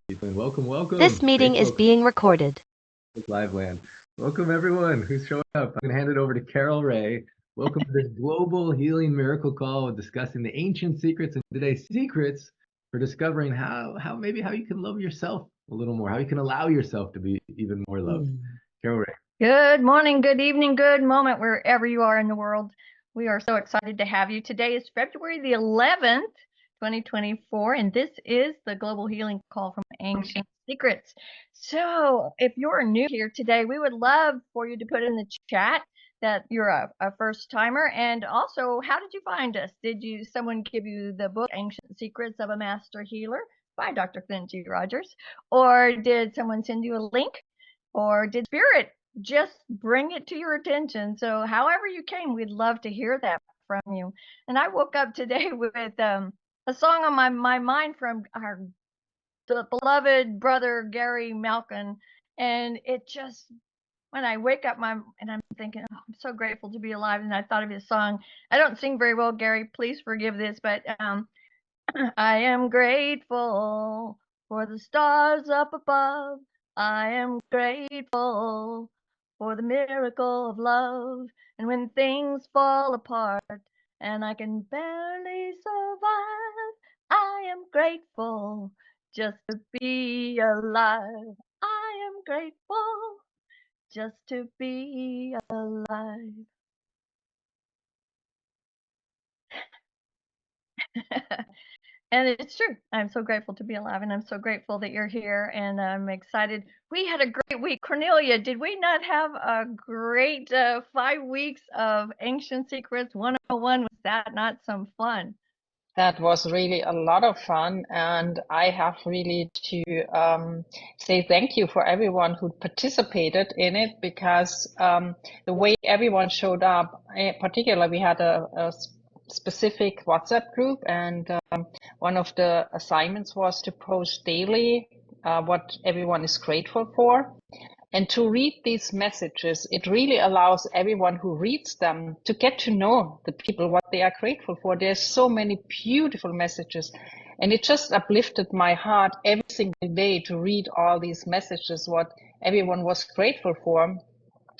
people, and welcome, welcome. This meeting is Facebook being recorded. Live Land. Welcome, everyone who's showing up. I'm going to hand it over to Carol Ray. Welcome to this global healing miracle call discussing the ancient secrets and today's secrets for discovering how you can love yourself a little more, how you can allow yourself to be even more loved. Carol Ray. Good morning, good evening, good moment, wherever you are in the world. We are so excited to have you. Today is February the 11th, 2024, and this is the Global Healing Call from Ancient Secrets. So if you're new here today, we would love for you to put in the chat that you're a first timer. And also, how did you find us? Did someone give you the book Ancient Secrets of a Master Healer by Dr. Clint G. Rogers? Or did someone send you a link? Or did Spirit just bring it to your attention? So however you came, we'd love to hear that from you. And I woke up today with a song on my mind from our beloved brother Gary Malkin, and it just, when I wake up and I'm thinking, oh, I'm so grateful to be alive, and I thought of his song. I don't sing very well, Gary, please forgive this, but I am grateful for the stars up above. I am grateful for the miracle of love. And when things fall apart and I can barely survive, I am grateful just to be alive. I am grateful just to be alive. And it's true. I'm so grateful to be alive, and I'm so grateful that you're here, and I'm excited. We had a great week. Cornelia, did we not have a great 5 weeks of Ancient Secrets 101? Was that not some fun? That was really a lot of fun, and I have really to say thank you for everyone who participated in it, because the way everyone showed up, particularly we had a specific WhatsApp group, and one of the assignments was to post daily what everyone is grateful for. And to read these messages, it really allows everyone who reads them to get to know the people, what they are grateful for. There's so many beautiful messages. And it just uplifted my heart every single day to read all these messages, what everyone was grateful for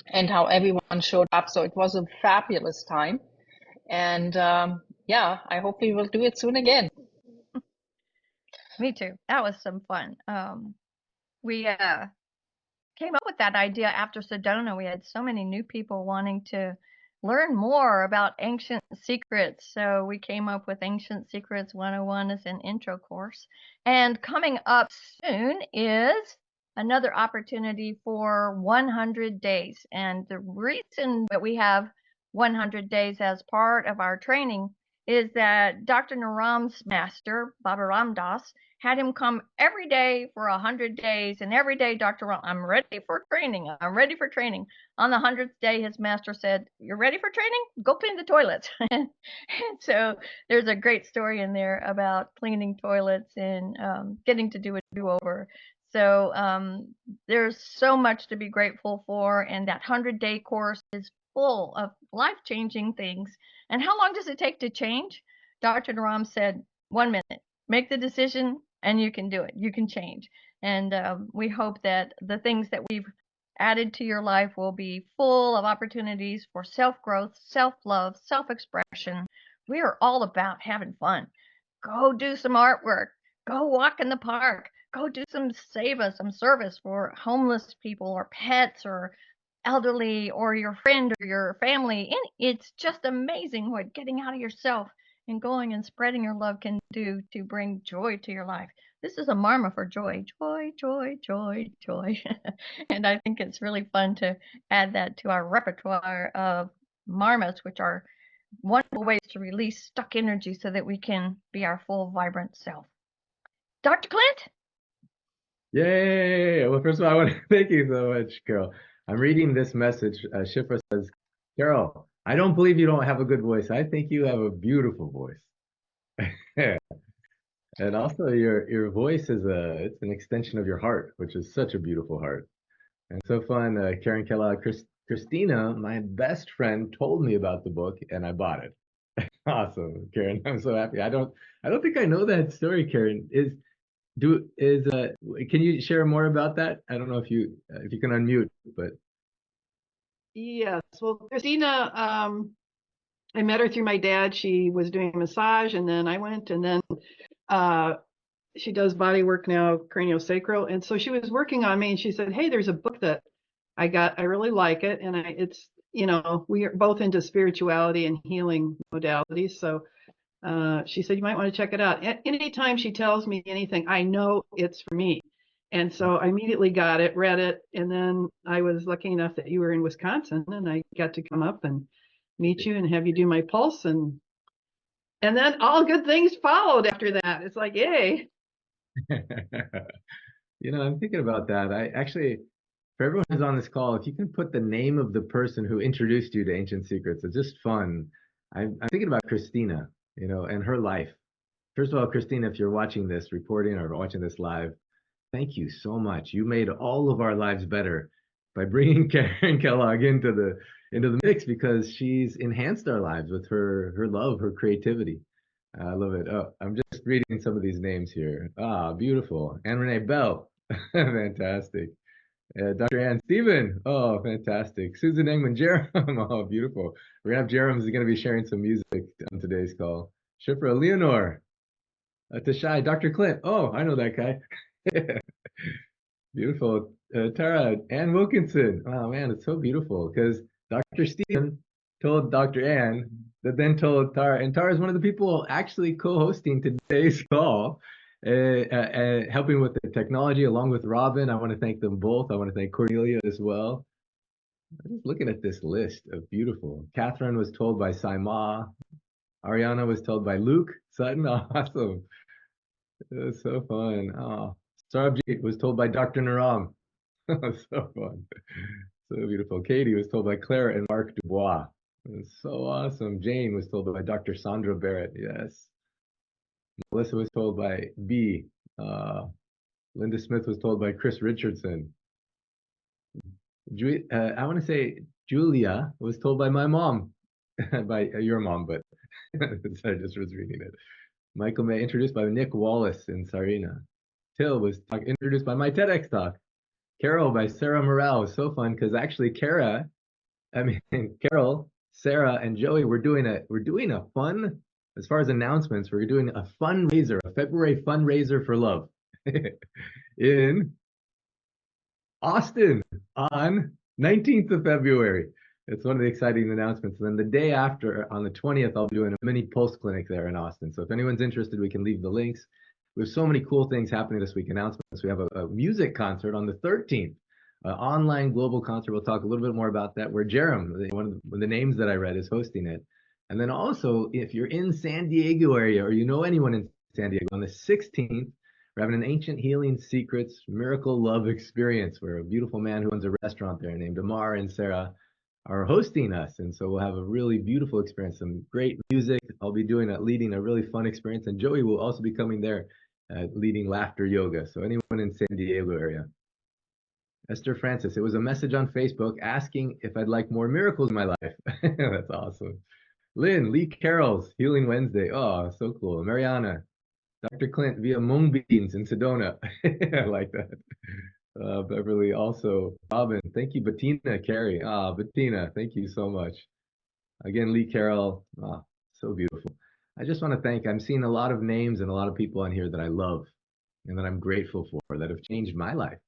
and how everyone showed up. So it was a fabulous time. And yeah, I hope we will do it soon again. Me too. That was some fun. We came up with that idea after Sedona. We had so many new people wanting to learn more about ancient secrets. So we came up with Ancient Secrets 101 as an intro course. And coming up soon is another opportunity for 100 days. And the reason that we have 100 days as part of our training is that Dr. Naram's master, Baba Ram Das, had him come every day for 100 days. And every day, Dr. Ram, I'm ready for training. I'm ready for training. On the 100th day, his master said, you're ready for training? Go clean the toilets. And so there's a great story in there about cleaning toilets and getting to do a do-over. So there's so much to be grateful for. And that 100-day course is full of life-changing things. And how long does it take to change? Dr. Naram said, 1 minute. Make the decision and you can do it. You can change. And we hope that the things that we've added to your life will be full of opportunities for self-growth, self-love, self-expression. We are all about having fun. Go do some artwork. Go walk in the park. Go do some service for homeless people or pets or elderly or your friend or your family. And it's just amazing what getting out of yourself and going and spreading your love can do to bring joy to your life. This is a marma for joy, joy, joy, joy, joy. And I think it's really fun to add that to our repertoire of marmas, which are wonderful ways to release stuck energy so that we can be our full, vibrant self. Dr. Clint? Yay! Well, first of all, I want to thank you so much, Carol. I'm reading this message. Shipra says, Carol, I don't believe you don't have a good voice. I think you have a beautiful voice. And also your voice is it's an extension of your heart, which is such a beautiful heart. And so fun. Karen Kellogg, Christina, my best friend, told me about the book and I bought it. Awesome, Karen. I'm so happy. I don't think I know that story, Karen. Can you share more about that? I don't know if you can unmute, but Yes. Well, Christina, I met her through my dad. She was doing a massage, and then I went, and then uh, she does body work now, craniosacral. And so she was working on me, and she said, "Hey, there's a book that I got. I really like it, and it's we are both into spirituality and healing modalities. So she said you might want to check it out. Anytime she tells me anything, I know it's for me." And so I immediately got it, read it, and then I was lucky enough that you were in Wisconsin, and I got to come up and meet you and have you do my pulse, and then all good things followed after that. It's like, yay. I'm thinking about that. I actually, for everyone who's on this call, if you can put the name of the person who introduced you to Ancient Secrets, it's just fun. I'm thinking about Christina, and her life. First of all, Christina, if you're watching this recording or watching this live, thank you so much. You made all of our lives better by bringing Karen Kellogg into the mix because she's enhanced our lives with her love, her creativity. I love it. Oh, I'm just reading some of these names here. Ah, beautiful. Anne Renee Bell, fantastic. Dr. Ann Stephen, oh, fantastic. Susan Engman, Jerem, oh, beautiful. We're gonna have Jerem is gonna be sharing some music on today's call. Shipra, Leonore, Tashai, Dr. Clint. Oh, I know that guy. Beautiful. Tara, Ann Wilkinson. Oh man, it's so beautiful because Dr. Stephen told Dr. Ann that then told Tara, and Tara is one of the people actually co-hosting today's call, helping with the technology along with Robin. I want to thank them both. I want to thank Cornelia as well. I'm just looking at this list of beautiful. Catherine was told by Saima. Ariana was told by Luke Sutton. Awesome. It was so fun. Oh, Sarabjit was told by Dr. Naram. So fun. So beautiful. Katie was told by Claire and Mark Dubois. It was so awesome. Jane was told by Dr. Sandra Barrett. Yes. Melissa was told by B. Linda Smith was told by Chris Richardson. I want to say Julia was told by my mom, by your mom, but I just was reading it. Michael May introduced by Nick Wallace in Sarina. Till was introduced by my TEDx talk. Carol by Sarah Morale was so fun because actually Carol, Sarah, and Joey we're doing a fun, as far as announcements, we're doing a fundraiser, a February fundraiser for love in Austin on 19th of February. It's one of the exciting announcements. And then the day after, on the 20th, I'll be doing a mini pulse clinic there in Austin. So if anyone's interested, we can leave the links. We have so many cool things happening this week. Announcements. We have a music concert on the 13th, an online global concert. We'll talk a little bit more about that. Where Jerem, one of the names that I read, is hosting it. And then also, if you're in San Diego area or you know anyone in San Diego, on the 16th, we're having an Ancient Healing Secrets Miracle Love Experience where a beautiful man who owns a restaurant there named Amar and Sarah are hosting us. And so we'll have a really beautiful experience, some great music. I'll be leading a really fun experience. And Joey will also be coming there leading laughter yoga. So anyone in San Diego area. Esther Francis, it was a message on Facebook asking if I'd like more miracles in my life. That's awesome. Lynn, Lee Carroll's Healing Wednesday. Oh, so cool. Mariana, Dr. Clint via mung beans in Sedona. I like that. Beverly also. Robin, thank you. Bettina, Carrie. Bettina, thank you so much. Again, Lee Carroll. So beautiful. I just want to thank, I'm seeing a lot of names and a lot of people on here that I love and that I'm grateful for that have changed my life.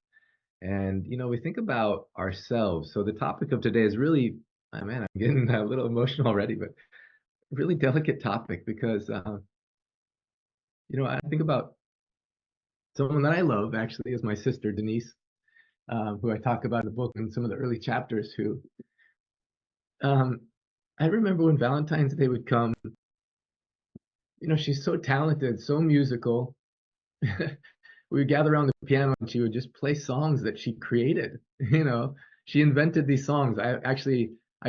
And, we think about ourselves. So the topic of today is really, man, I'm getting a little emotional already, but really delicate topic because, I think about someone that I love actually is my sister, Denise, who I talk about in the book in some of the early chapters, who I remember when Valentine's Day would come, she's so talented, so musical. We would gather around the piano and she would just play songs that she created. She invented these songs. I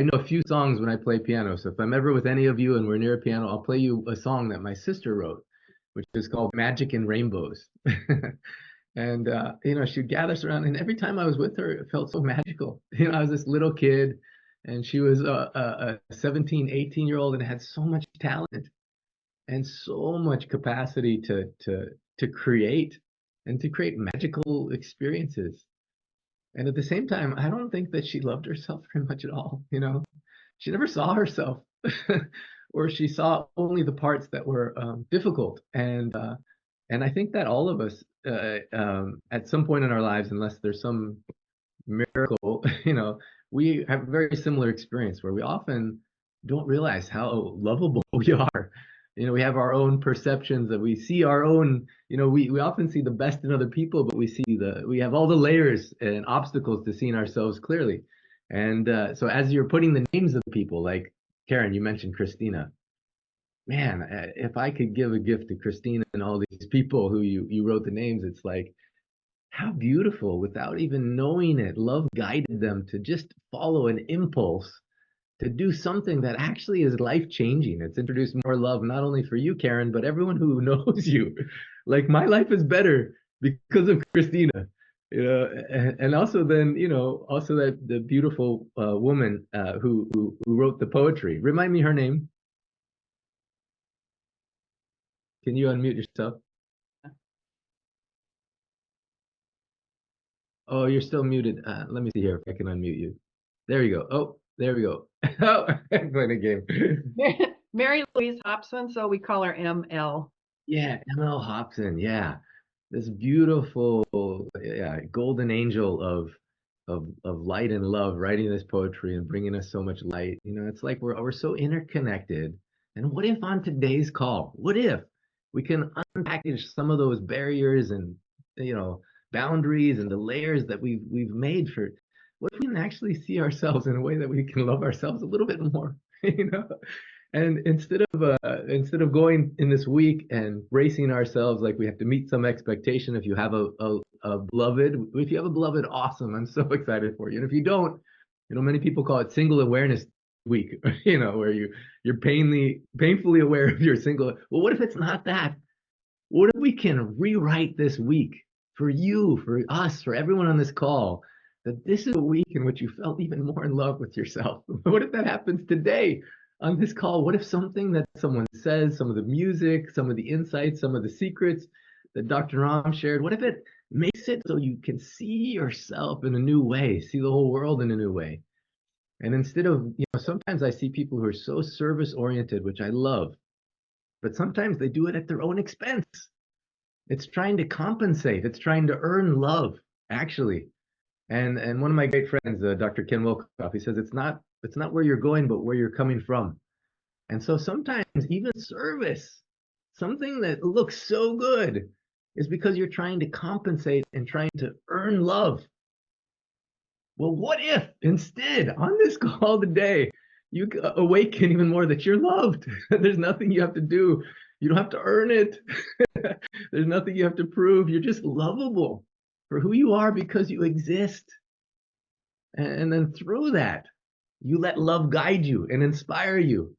know a few songs when I play piano. So if I'm ever with any of you and we're near a piano, I'll play you a song that my sister wrote, which is called Magic and Rainbows. And, she'd gather us around, and every time I was with her, it felt so magical. I was this little kid, and she was a 17, 18-year-old and had so much talent and so much capacity to create. and to create magical experiences. And at the same time, I don't think that she loved herself very much at all. She never saw herself, or she saw only the parts that were difficult. And I think that all of us, at some point in our lives, unless there's some miracle, we have a very similar experience where we often don't realize how lovable we are. We have our own perceptions, that we see our own, we often see the best in other people, but we have all the layers and obstacles to seeing ourselves clearly. And so as you're putting the names of the people, like Karen, you mentioned Christina. Man, if I could give a gift to Christina and all these people who you wrote the names, it's like, how beautiful, without even knowing it, love guided them to just follow an impulse to do something that actually is life changing. It's introduced more love, not only for you, Karen, but everyone who knows you. Like, my life is better because of Christina, and also then, also that the beautiful woman who wrote the poetry. Remind me her name. Can you unmute yourself? Oh, you're still muted. Let me see here if I can unmute you. There you go. Oh, there we go. Oh, I'm playing a game. Mary Louise Hobson, so we call her ML. Yeah, ML Hobson. Yeah, this beautiful, yeah, golden angel of light and love, writing this poetry and bringing us so much light. It's like we're so interconnected. And what if on today's call, what if we can unpackage some of those barriers and boundaries and the layers that we've made for, what if we can actually see ourselves in a way that we can love ourselves a little bit more, And instead of going in this week and bracing ourselves like we have to meet some expectation. If you have a beloved, awesome. I'm so excited for you. And if you don't, many people call it single awareness week, where you're painfully aware of your single. Well, what if it's not that? What if we can rewrite this week for you, for us, for everyone on this call, that this is a week in which you felt even more in love with yourself? What if that happens today on this call? What if something that someone says, some of the music, some of the insights, some of the secrets that Dr. Ram shared, what if it makes it so you can see yourself in a new way, see the whole world in a new way? And instead of, sometimes I see people who are so service oriented, which I love, but sometimes they do it at their own expense. It's trying to compensate. It's trying to earn love, actually. And one of my great friends, Dr. Ken Wilkoff, he says it's not where you're going, but where you're coming from. And so sometimes even service, something that looks so good, is because you're trying to compensate and trying to earn love. Well, what if instead on this call today, you awaken even more that you're loved? There's nothing you have to do. You don't have to earn it. There's nothing you have to prove. You're just lovable for who you are because you exist. And then through that, you let love guide you and inspire you.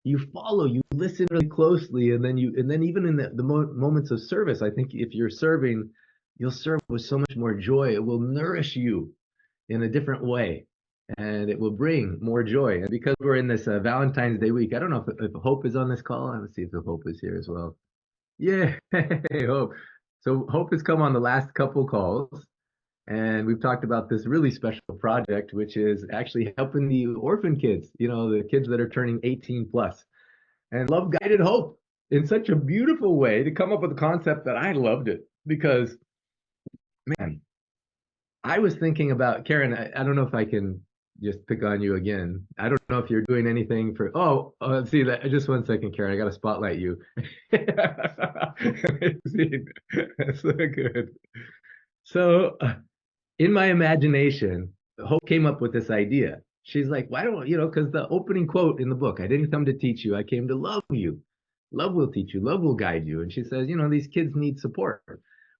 You follow, you listen really closely, and then even in the moments of service, I think if you're serving, you'll serve with so much more joy. It will nourish you in a different way, and it will bring more joy. And because we're in this Valentine's Day week, I don't know if Hope is on this call. Let's see if Hope is here as well. Yeah, Hope. So Hope has come on the last couple calls, and we've talked about this really special project, which is actually helping the orphan kids, the kids that are turning 18 plus. And Love guided Hope in such a beautiful way to come up with a concept that I loved it because, man, I was thinking about, Karen, I don't know if I can just pick on you again. I don't know if you're doing anything for, see that, just one second, Karen, I got to spotlight you. That's so good. So in my imagination, Hope came up with this idea. She's like, why don't, because the opening quote in the book, I didn't come to teach you, I came to love you. Love will teach you, love will guide you. And she says, these kids need support.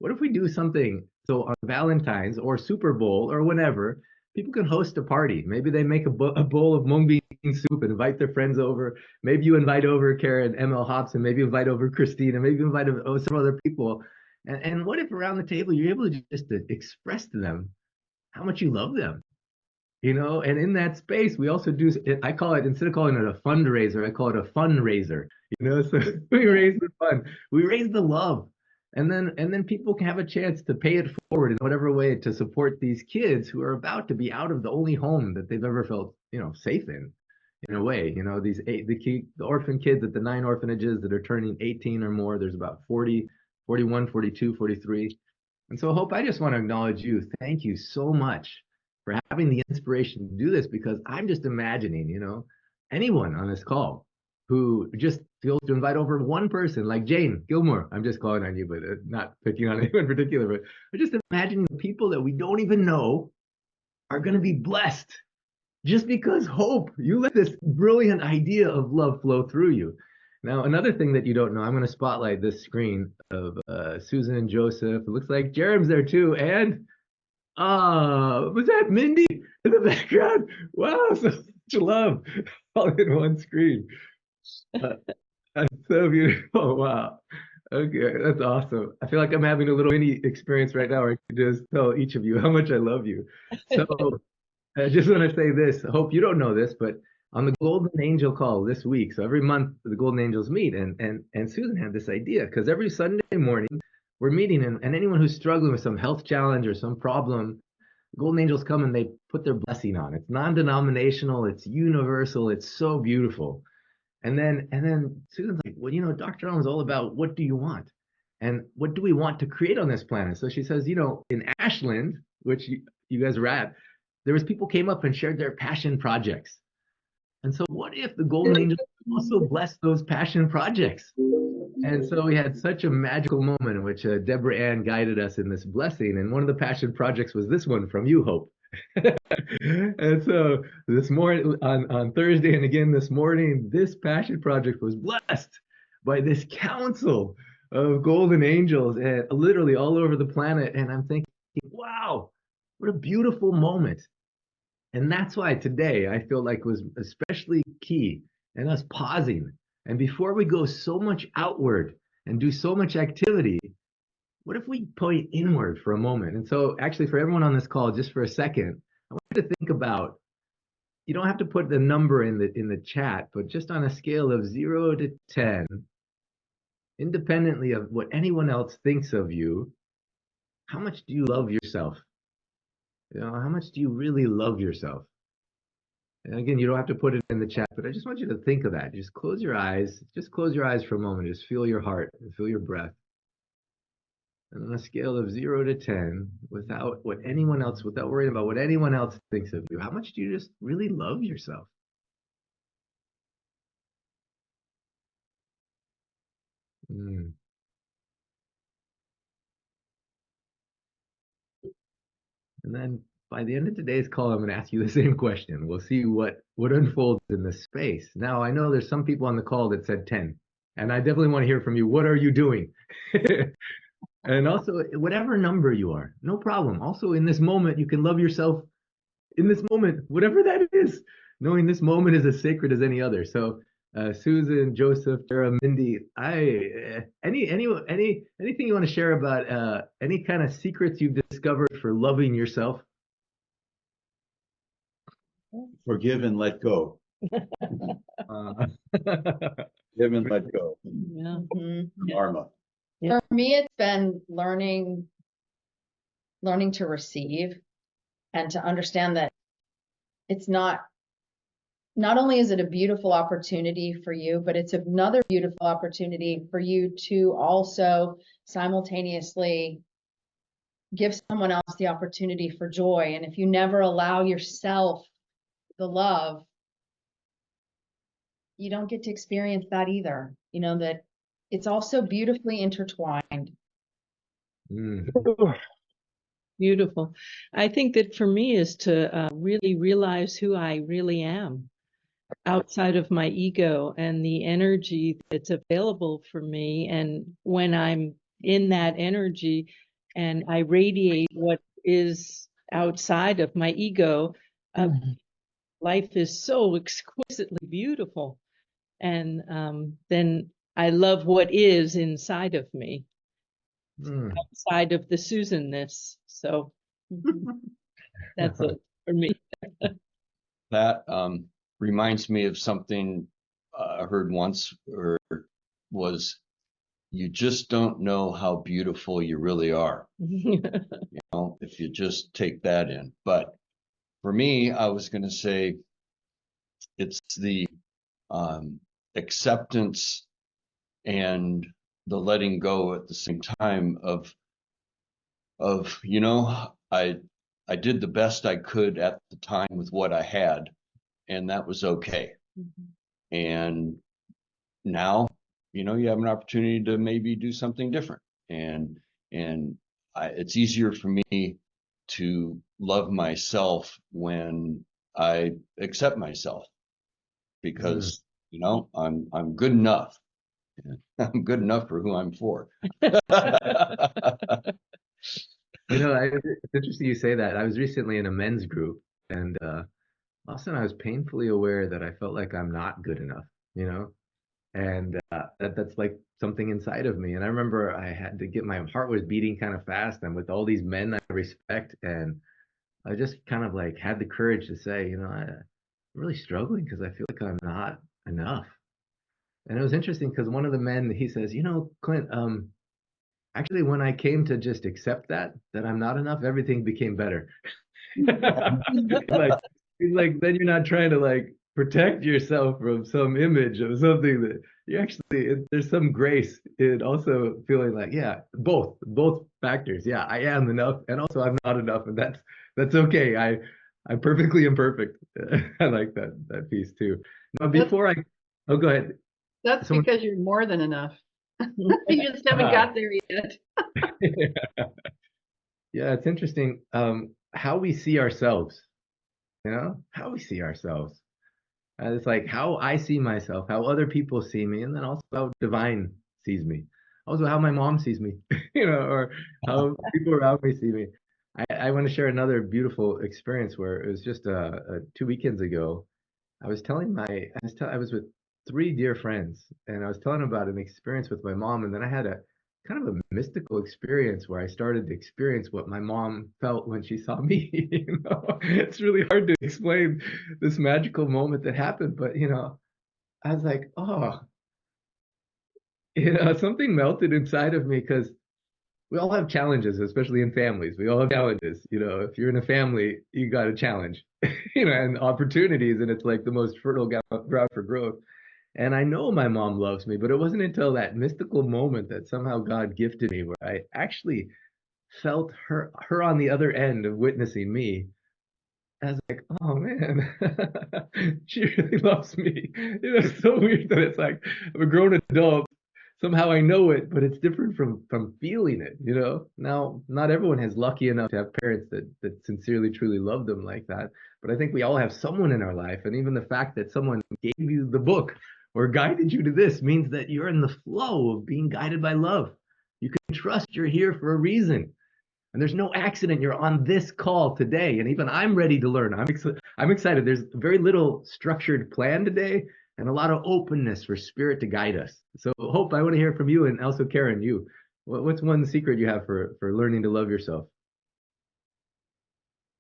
What if we do something so on Valentine's or Super Bowl or whenever, people can host a party? Maybe they make a bowl of mung bean soup and invite their friends over. Maybe you invite over Karen, ML Hobson, maybe invite over Christina, maybe invite some other people. And what if around the table you're able to just to express to them how much you love them? And in that space, we also do, I call it, instead of calling it a fundraiser, I call it a fundraiser, so we raise the fun, we raise the love. And then people can have a chance to pay it forward in whatever way to support these kids who are about to be out of the only home that they've ever felt, safe in a way. The orphan kids at the 9 orphanages that are turning 18 or more, there's about 40, 41, 42, 43. And so, Hope, I just want to acknowledge you. Thank you so much for having the inspiration to do this, because I'm just imagining, anyone on this call who just feels to invite over one person, like Jane Gilmore. I'm just calling on you, but not picking on anyone in particular. But I'm just imagining the people that we don't even know are going to be blessed just because, Hope, you let this brilliant idea of love flow through you. Now, another thing that you don't know, I'm going to spotlight this screen of Susan and Joseph. It looks like Jerem's there too. And was that Mindy in the background? Wow, so much love all in one screen. That's so beautiful. Wow. Okay, that's awesome. I feel like I'm having a little mini experience right now where I can just tell each of you how much I love you. So I just want to say this. I hope you don't know this, but on the Golden Angel call this week, so every month the Golden Angels meet, and Susan had this idea, because every Sunday morning we're meeting, and anyone who's struggling with some health challenge or some problem, the Golden Angels come and they put their blessing on. It's non-denominational, it's universal, it's so beautiful. And then Susan's like, well, Dr. Allen's all about what do you want? And what do we want to create on this planet? So she says, in Ashland, which you guys were at, there was people came up and shared their passion projects. And so what if the Golden Angels also blessed those passion projects? And so we had such a magical moment in which Deborah Ann guided us in this blessing. And one of the passion projects was this one from you, Hope. And so this morning, on Thursday and again this morning, this passion project was blessed by this council of golden angels, and literally all over the planet. And I'm thinking, wow, what a beautiful moment. And that's why today I feel like was especially key in us pausing. And before we go so much outward and do so much activity, what if we point inward for a moment? And so actually for everyone on this call, just for a second, I want you to think about, you don't have to put the number in the chat, but just on a scale of 0 to 10, independently of what anyone else thinks of you, how much do you love yourself? How much do you really love yourself? And again, you don't have to put it in the chat, but I just want you to think of that. Just close your eyes. Just close your eyes for a moment. Just feel your heart and feel your breath. And on a scale of 0 to 10, without worrying about what anyone else thinks of you, how much do you just really love yourself? Mm. And then by the end of today's call, I'm going to ask you the same question. We'll see what unfolds in this space. Now, I know there's some people on the call that said 10, and I definitely want to hear from you. What are you doing? And also, whatever number you are, no problem. Also, in this moment, you can love yourself in this moment, whatever that is, knowing this moment is as sacred as any other. So, Susan, Joseph, Tara, Mindy, anything you want to share about any kind of secrets you've discovered for loving yourself? Forgive and let go. Forgive and let go. Yeah. Karma. For me, it's been learning to receive and to understand that it's not only is it a beautiful opportunity for you, but it's another beautiful opportunity for you to also simultaneously give someone else the opportunity for joy. And if you never allow yourself the love, you don't get to experience that either. That it's also beautifully intertwined. Beautiful. I think that for me is to really realize who I really am outside of my ego and the energy that's available for me. And when I'm in that energy and I radiate what is outside of my ego, life is so exquisitely beautiful. And then I love what is inside of me. Outside of the Susanness. So that's it for me. That reminds me of something I heard once, or was you just don't know how beautiful you really are, if you just take that in. But for me, I was going to say it's the acceptance and the letting go at the same time of I did the best I could at the time with what I had, and that was okay. And now, you have an opportunity to maybe do something different, and it's easier for me to love myself when I accept myself, because I'm good enough. I'm good enough for who I'm for. It's interesting you say that. I was recently in a men's group, and all of a sudden I was painfully aware that I felt like I'm not good enough, and that's like something inside of me. And I remember I had to get, my heart was beating kind of fast. I'm with all these men I respect, and I just kind of like had the courage to say, I'm really struggling because I feel like I'm not enough. And it was interesting because one of the men, he says, Clint, actually, when I came to just accept that I'm not enough, everything became better. Like, then you're not trying to like protect yourself from some image of something that you actually, there's some grace in also feeling like, yeah, both factors. Yeah, I am enough, and also I'm not enough, and that's okay. I'm perfectly imperfect. I like that piece too. Now, before oh, go ahead. That's Someone, because you're more than enough. You just haven't got there yet. yeah, it's interesting how we see ourselves, how we see ourselves. It's like how I see myself, how other people see me, and then also how divine sees me. Also how my mom sees me, or how people around me see me. I want to share another beautiful experience where it was just 2 weekends ago. I was with three dear friends, and I was telling them about an experience with my mom, and then I had a kind of a mystical experience where I started to experience what my mom felt when she saw me. It's really hard to explain this magical moment that happened, but I was like, oh, something melted inside of me because we all have challenges, especially in families. We all have challenges. If you're in a family, you got a challenge, and opportunities, and it's like the most fertile ground for growth. And I know my mom loves me, but it wasn't until that mystical moment that somehow God gifted me where I actually felt her on the other end of witnessing me. I was like, oh man, she really loves me. It's so weird that it's like I'm a grown adult. Somehow I know it, but it's different from feeling it. Now, not everyone has lucky enough to have parents that sincerely, truly love them like that. But I think we all have someone in our life, and even the fact that someone gave you the book or guided you to this means that you're in the flow of being guided by love. You can trust you're here for a reason. And there's no accident you're on this call today. And even I'm ready to learn. I'm excited. There's very little structured plan today and a lot of openness for spirit to guide us. So Hope, I want to hear from you, and also Karen, you. What's one secret you have for learning to love yourself?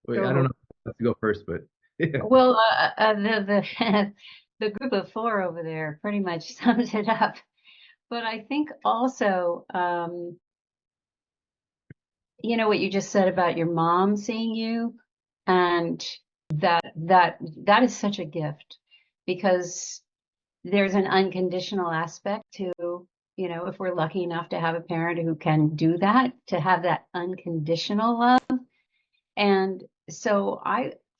Wait, I don't know who wants to go first, but Well, the the group of four over there pretty much sums it up. But I think also, what you just said about your mom seeing you, and that is such a gift, because there's an unconditional aspect to, if we're lucky enough to have a parent who can do that, to have that unconditional love. And so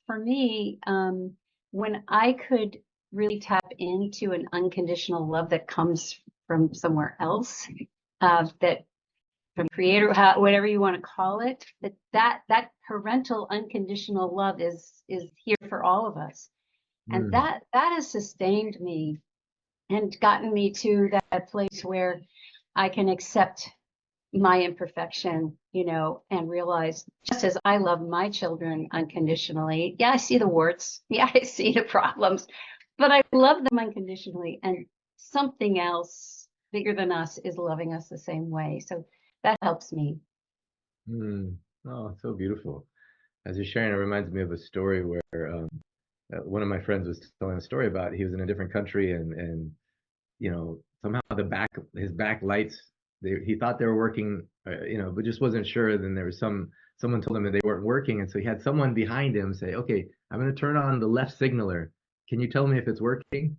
for me, when I could really tap into an unconditional love that comes from somewhere else, that from creator, whatever you want to call it, that parental unconditional love is here for all of us. And that has sustained me and gotten me to that place where I can accept my imperfection, and realize, just as I love my children unconditionally, yeah, I see the warts, yeah, I see the problems, but I love them unconditionally, and something else bigger than us is loving us the same way. So that helps me. Oh, so beautiful. As you're sharing, it reminds me of a story where one of my friends was telling a story about he was in a different country, and somehow his back lights he thought they were working, but just wasn't sure. Then there was someone told him that they weren't working, and so he had someone behind him say, "Okay, I'm going to turn on the left signaler. Can you tell me if it's working?"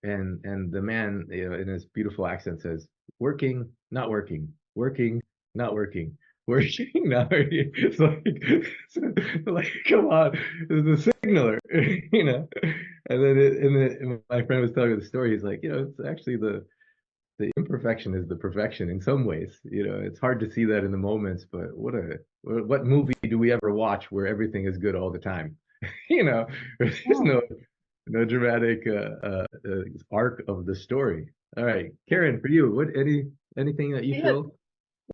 And the man, in his beautiful accent says, "Working, not working, working, not working, working, not working." It's like, come on, it's a signaler, And then and my friend was telling me the story. He's like, it's actually the imperfection is the perfection in some ways. It's hard to see that in the moments, but what movie do we ever watch where everything is good all the time? There's no dramatic arc of the story. All right, Karen, for you, anything that you feel?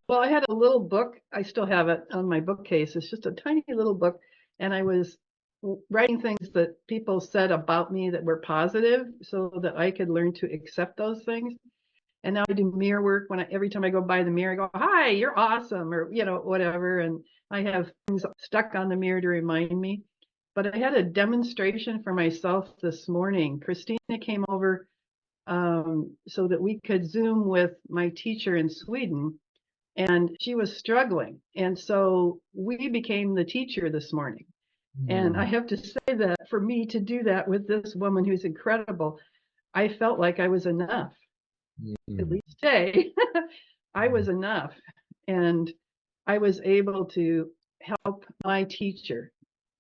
Well, I had a little book. I still have it on my bookcase. It's just a tiny little book, and I was writing things that people said about me that were positive, so that I could learn to accept those things. And now I do mirror work. Every time I go by the mirror, I go, "Hi, you're awesome," or whatever. And I have things stuck on the mirror to remind me. But I had a demonstration for myself this morning. Christina came over so that we could Zoom with my teacher in Sweden, and she was struggling. And so we became the teacher this morning. And I have to say that for me to do that with this woman who's incredible, I felt like I was enough. At least today, I was enough. And I was able to help my teacher.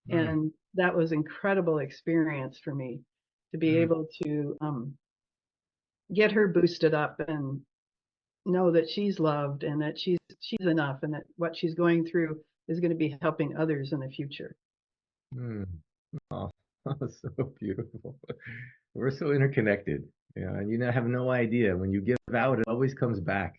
And that was incredible experience for me to be able to get her boosted up and know that she's loved and that she's enough and that what she's going through is going to be helping others in the future. Oh, so beautiful. We're so interconnected, and you have no idea. When you give out, it always comes back,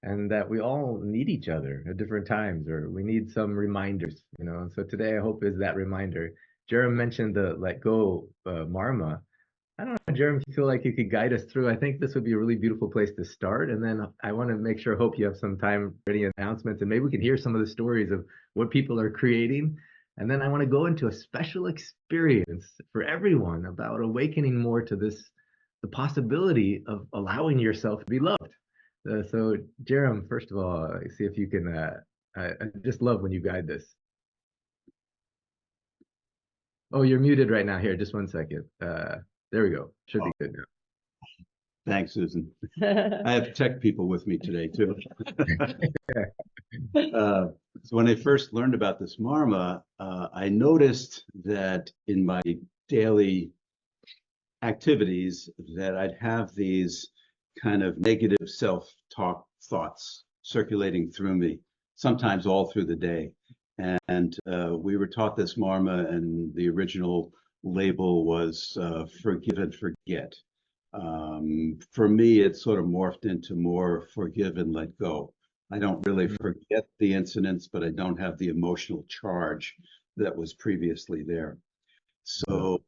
and that we all need each other at different times, or we need some reminders, And so today, I hope is that reminder. Jerem mentioned the let go marma. I don't know, Jerem, if you feel like you could guide us through, I think this would be a really beautiful place to start. And then I want to make sure, hope you have some time for any announcements, and maybe we can hear some of the stories of what people are creating. And then I want to go into a special experience for everyone about awakening more to the possibility of allowing yourself to be loved. So, Jerem, first of all, see if you can, I just love when you guide this. Oh, you're muted right now. Here, just one second. There we go. Should be good now. Thanks, Susan. I have tech people with me today, too. So when I first learned about this marma, I noticed that in my daily activities that I'd have these kind of negative self-talk thoughts circulating through me, sometimes all through the day. And we were taught this marma, and the original label was forgive and forget. For me, it sort of morphed into more forgive and let go. I don't really forget the incidents, but I don't have the emotional charge that was previously there. So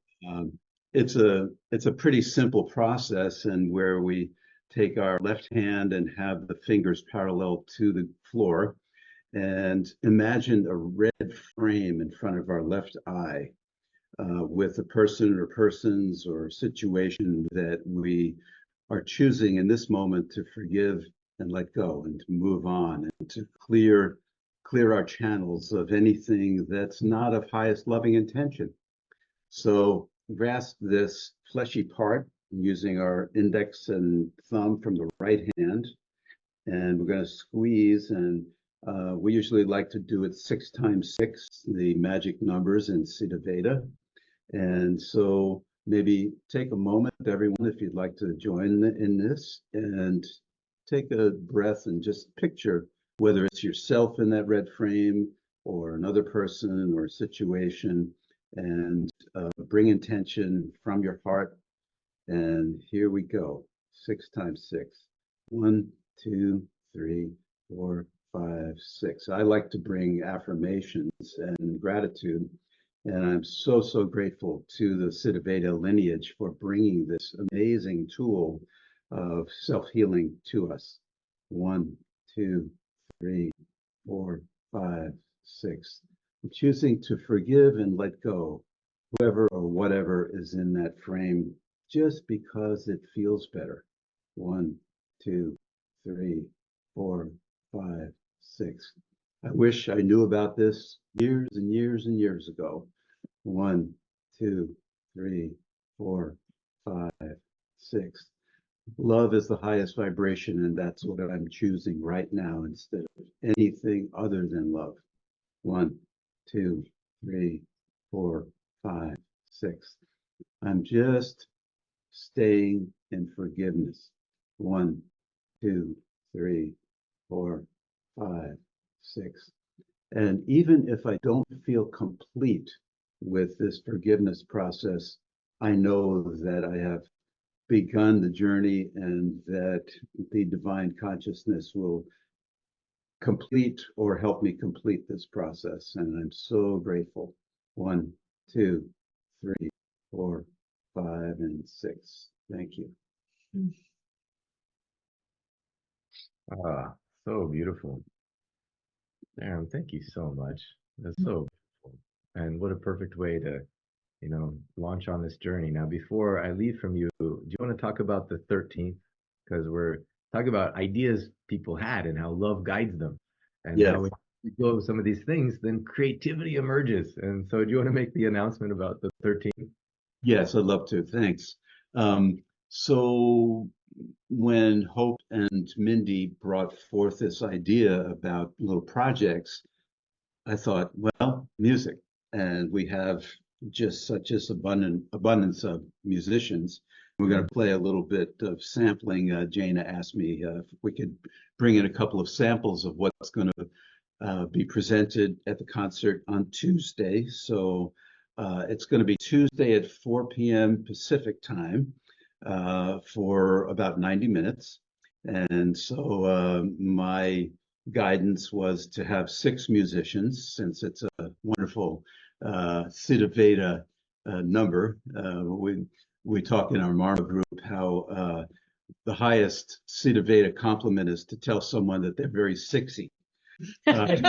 it's a pretty simple process, and where we take our left hand and have the fingers parallel to the floor, and imagine a red frame in front of our left eye with a person or persons or situation that we are choosing in this moment to forgive and let go, and to move on, and to clear our channels of anything that's not of highest loving intention. So grasp this fleshy part using our index and thumb from the right hand, and we're going to squeeze, and we usually like to do it 6 times 6, the magic numbers in Siddha Veda. And so maybe take a moment, everyone, if you'd like to join in this, and take a breath and just picture whether it's yourself in that red frame or another person or situation, and bring intention from your heart. And here we go. 6 times 6. 1, 2, 3, 4, 5, 6. I like to bring affirmations and gratitude. And I'm so, so grateful to the Siddha Veda lineage for bringing this amazing tool of self-healing to us. 1, 2, 3, 4, 5, 6. I'm choosing to forgive and let go whoever or whatever is in that frame, just because it feels better. 1, 2, 3, 4, 5, 6. I wish I knew about this years and years and years ago. 1, 2, 3, 4, 5, 6. Love is the highest vibration, and that's what I'm choosing right now instead of anything other than love. 1, 2, 3, 4, 5, 6. I'm just staying in forgiveness. 1, 2, 3, 4, 5, 6. And even if I don't feel complete with this forgiveness process, I know that I have begun the journey and that the divine consciousness will complete or help me complete this process. And I'm so grateful. 1, 2, 3, 4, 5, and 6. Thank you. Ah, so beautiful. Darren, thank you so much. That's so beautiful. And what a perfect way to, launch on this journey. Now, before I leave from you, do you want to talk about the 13th? Because we're talking about ideas people had and how love guides them. And Yes. how when we go with some of these things, then creativity emerges. And so do you want to make the announcement about the 13th? Yes, I'd love to. Thanks. So when Hope and Mindy brought forth this idea about little projects, I thought, well, music, and we have just such this abundance of musicians. We're going to play a little bit of sampling. Jana asked me if we could bring in a couple of samples of what's going to be presented at the concert on Tuesday. So it's going to be Tuesday at 4 p.m. Pacific time for about 90 minutes. And so my guidance was to have 6 musicians, since it's a wonderful Siddha Veda number. We talk in our Marma group how the highest Siddha Veda compliment is to tell someone that they're very sexy. And,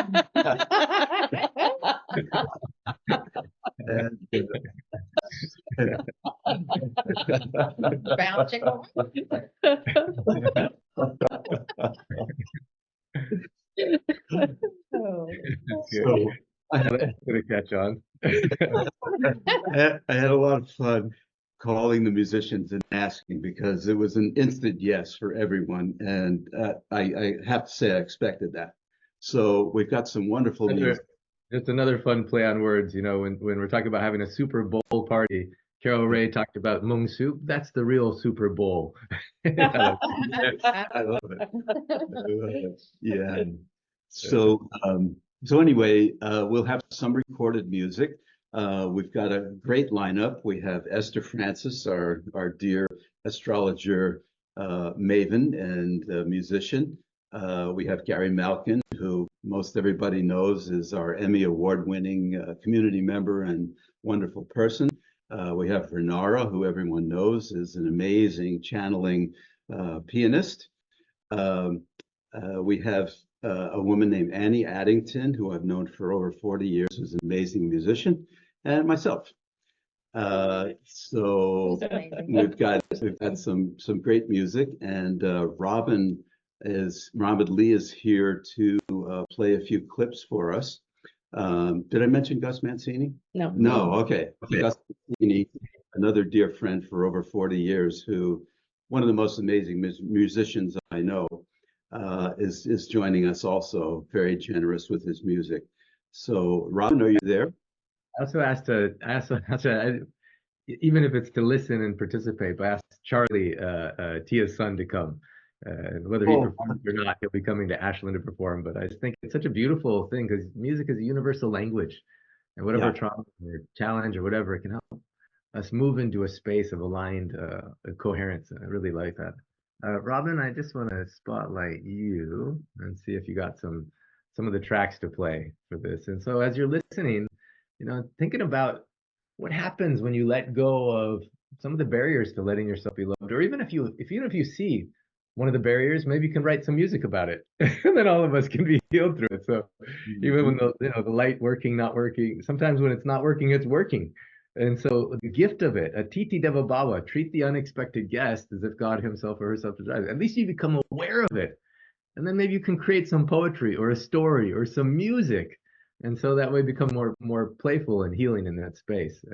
Bouncing Oh. so That's going to catch on. I had a lot of fun calling the musicians and asking, because it was an instant yes for everyone. And I have to say I expected that. So we've got some wonderful music. Just another fun play on words, when we're talking about having a Super Bowl party, Carol Ray talked about mung soup. That's the real Super Bowl. I love it. I love it. Yeah. So anyway, we'll have some recorded music. We've got a great lineup. We have Esther Francis, our dear astrologer maven and musician. We have Gary Malkin, who most everybody knows is our Emmy Award-winning community member and wonderful person. We have Renara, who everyone knows is an amazing channeling pianist. We have a woman named Annie Addington, who I've known for over 40 years, who's an amazing musician, and myself. So we've got some great music, and Robin Lee is here to play a few clips for us. Did I mention Gus Mancini? No. No, okay. Gus Mancini, another dear friend for over 40 years, who one of the most amazing musicians I know, is joining us also, very generous with his music. So Robin, are you there? I also asked even if it's to listen and participate, but I asked Charlie, Tia's son, to come. And whether he performs or not, he'll be coming to Ashland to perform. But I just think it's such a beautiful thing, because music is a universal language. And whatever trauma or challenge or whatever, it can help us move into a space of aligned coherence. And I really like that. Robin, I just want to spotlight you and see if you got some of the tracks to play for this. And so as you're listening, thinking about what happens when you let go of some of the barriers to letting yourself be loved, or even if you see one of the barriers, maybe you can write some music about it, and then all of us can be healed through it. So even when the light working, not working, sometimes when it's not working, it's working. And so the gift of it, Atiti Deva Bhava, treat the unexpected guest as if God himself or herself desired. At least you become aware of it. and then maybe you can create some poetry or a story or some music, and so that way become more playful and healing in that space.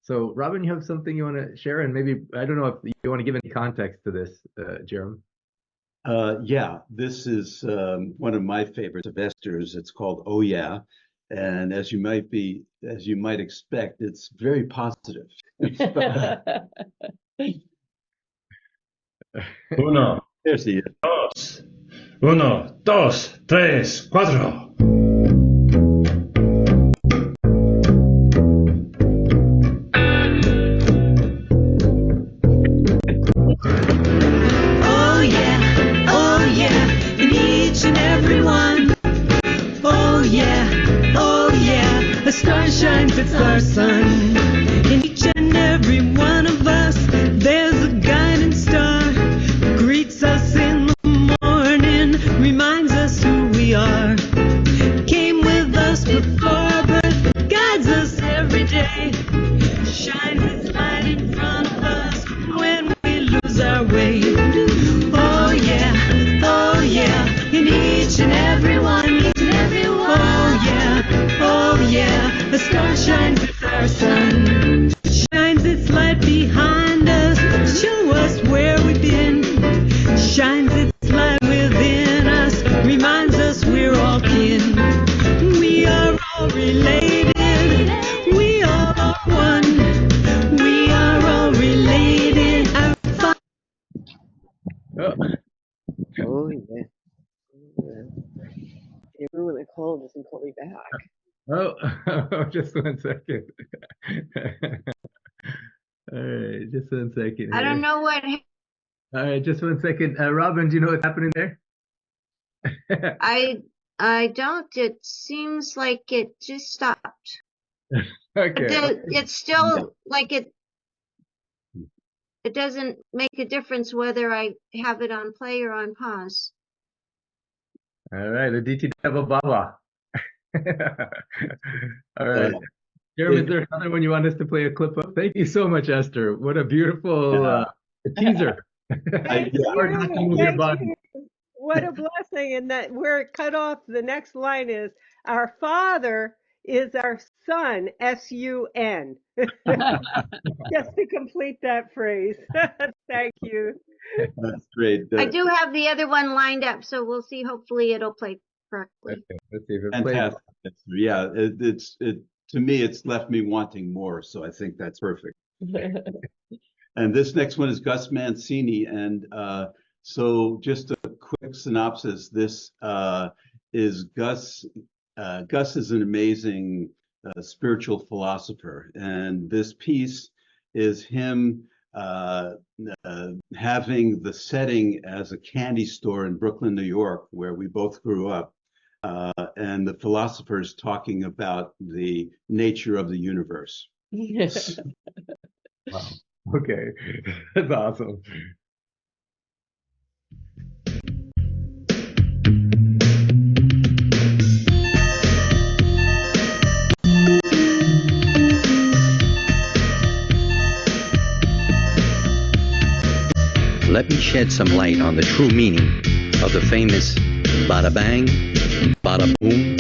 So, Robin, you have something you want to share, and maybe I don't know if you want to give any context to this, Jerem. Yeah, this is one of my favorites of Esther's. It's called Oh Yeah, and as you might expect, it's very positive. Uno, There's the dos, uno, dos, tres, cuatro. Oh yeah, in each and every one. Oh yeah, the star shines, it's our sun. In each and every one of us, there's a guiding star. Greets us in the morning, reminds us who we are. Came with us before birth, guides us every day. Shines its light in front of us when we lose our way. Oh yeah, in each and every one. Oh yeah, the star shines, it's our sun. Shines its light behind us, show us where we've been. Shines its light within us, reminds us we're all kin. We are all related, we all are one. We are all related. Oh yeah. Everyone that called doesn't call me back. Oh, just 1 second. All right, just 1 second. I don't Here. know what All right, just 1 second. Robin, do you know what's happening there? I don't. It seems like it just stopped. Okay. It's still like it doesn't make a difference whether I have it on play or on pause. All right, Aditi Deva Baba. All right. Jeremy, is there another one you want us to play a clip of? Thank you so much, Esther. What a beautiful teaser. Thank you. What a blessing. And that where it cut off, the next line is, our Father is our Son, S-U-N. Just to complete that phrase. Thank you. That's great. I do have the other one lined up, so we'll see. Hopefully it'll play correctly. Okay, let's see if it plays. Fantastic. Yeah, it to me, it's left me wanting more. So I think that's perfect. And this next one is Gus Mancini. And so just a quick synopsis. This is Gus. Gus is an amazing spiritual philosopher. And this piece is him having the setting as a candy store in Brooklyn, New York, where we both grew up. And the philosophers talking about the nature of the universe. Wow. Okay, that's awesome. Let me shed some light on the true meaning of the famous bada bang, bada boom,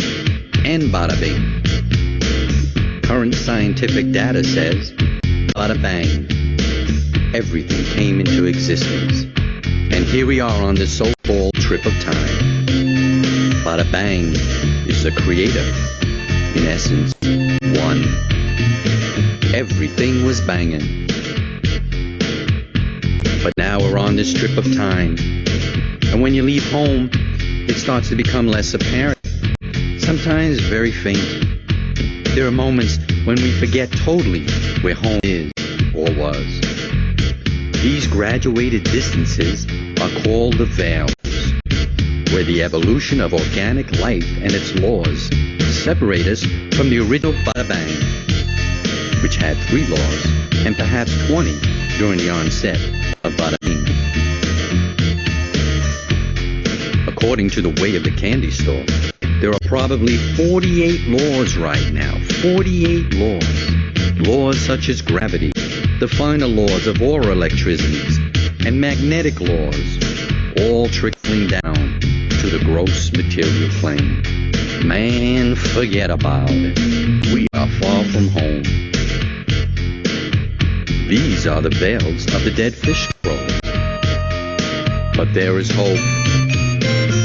and bada bing. Current scientific data says, bada bang, everything came into existence. And here we are on this so-called trip of time. Bada bang is the creator, in essence, one. Everything was banging. But now we're on this trip of time. And when you leave home, it starts to become less apparent, sometimes very faint. There are moments when we forget totally where home is or was. These graduated distances are called the veils, where the evolution of organic life and its laws separate us from the original Bada Bang, which had 3 laws and perhaps 20 during the onset of Bada Bing. According to the way of the candy store, there are probably 48 laws right now. 48 laws. Laws such as gravity, the finer laws of aura electricities, and magnetic laws, all trickling down to the gross material plane. Man, forget about it. We are far from home. These are the bells of the dead fish scroll. But there is hope.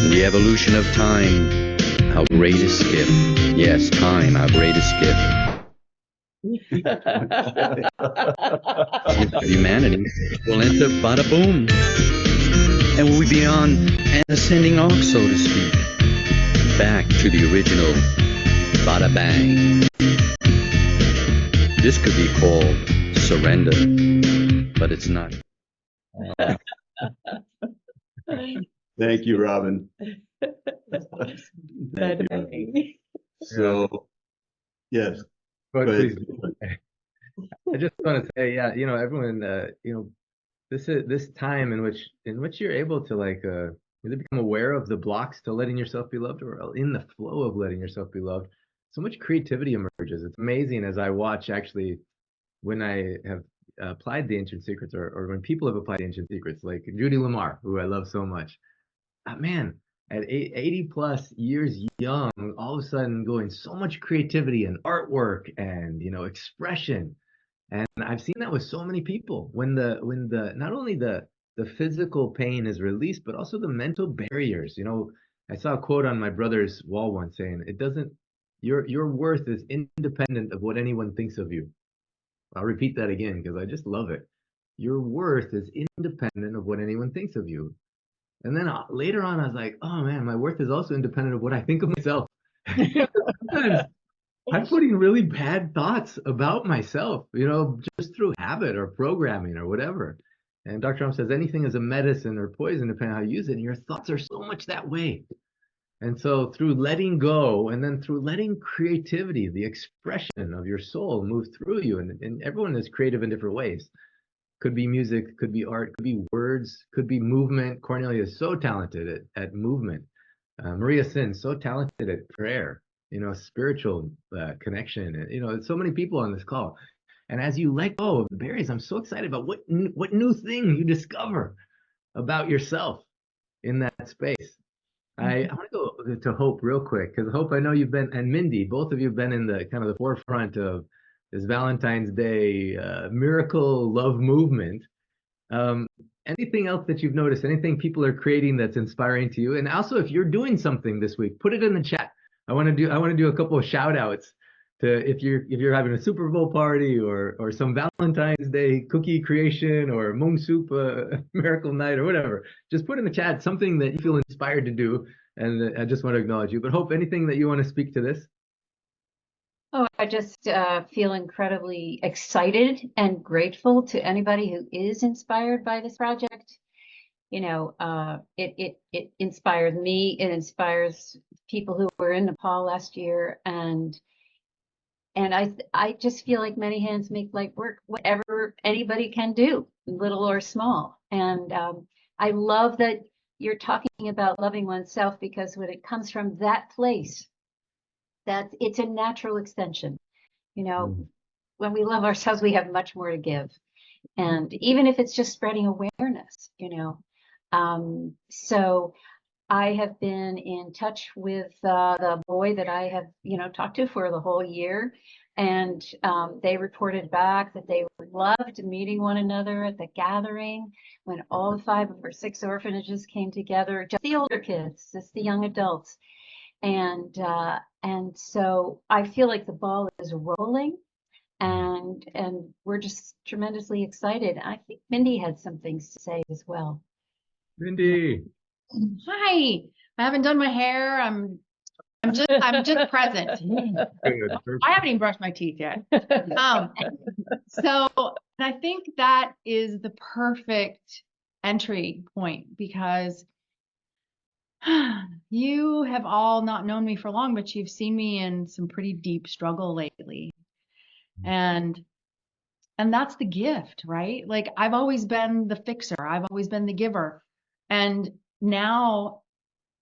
In the evolution of time, our greatest gift. Yes, time, our greatest gift. Humanity will enter bada boom, and will be on an ascending arc, so to speak, back to the original bada bang. This could be called surrender, but it's not. Thank you, Robin. Thank you. So, yes. But Go ahead. please, I just want to say, yeah, everyone, this time in which you're able to either become aware of the blocks to letting yourself be loved, or in the flow of letting yourself be loved, so much creativity emerges. It's amazing as I watch, actually, when I have applied the ancient secrets, or when people have applied ancient secrets, like Judy Lamar, who I love so much. Man, at 80 plus years young, all of a sudden going so much creativity and artwork and expression. And I've seen that with so many people when the not only the physical pain is released, but also the mental barriers. I saw a quote on my brother's wall once saying, "It doesn't your worth is independent of what anyone thinks of you." I'll repeat that again because I just love it. Your worth is independent of what anyone thinks of you. And then later on, I was like, oh man, my worth is also independent of what I think of myself. Sometimes I'm putting really bad thoughts about myself, just through habit or programming or whatever. And Dr. Trump says anything is a medicine or poison, depending on how you use it. And your thoughts are so much that way. And so through letting go, and then through letting creativity, the expression of your soul move through you, and everyone is creative in different ways. Could be music, could be art, could be words, could be movement. Cornelia is so talented at movement. Maria Sin, so talented at prayer, spiritual connection. And, so many people on this call. And as you let go of the barriers, I'm so excited about what new thing you discover about yourself in that space. I want to go to Hope real quick, because Hope, I know you've been, and Mindy, both of you have been in the kind of the forefront of this Valentine's Day miracle love movement. Anything else that you've noticed? Anything people are creating that's inspiring to you? And also, if you're doing something this week, put it in the chat. I want to do a couple of shout outs to if you're having a Super Bowl party or some Valentine's Day cookie creation or mung soup miracle night or whatever. Just put in the chat something that you feel inspired to do, and I just want to acknowledge you. But Hope, anything that you want to speak to this? Oh, I just feel incredibly excited and grateful to anybody who is inspired by this project. It inspires me. It inspires people who were in Nepal last year, and I just feel like many hands make light work. Whatever anybody can do, little or small. And I love that you're talking about loving oneself, because when it comes from that place, that it's a natural extension. When we love ourselves, we have much more to give. And even if it's just spreading awareness, so I have been in touch with the boy that I have, talked to for the whole year. And they reported back that they loved meeting one another at the gathering when all 5 or 6 orphanages came together, just the older kids, just the young adults. And so I feel like the ball is rolling, and we're just tremendously excited. I think Mindy had some things to say as well. Mindy. Hi. I haven't done my hair. I'm just present. I haven't even brushed my teeth yet. So I think that is the perfect entry point, because you have all not known me for long, but you've seen me in some pretty deep struggle lately. And that's the gift, right? Like, I've always been the fixer. I've always been the giver. And now,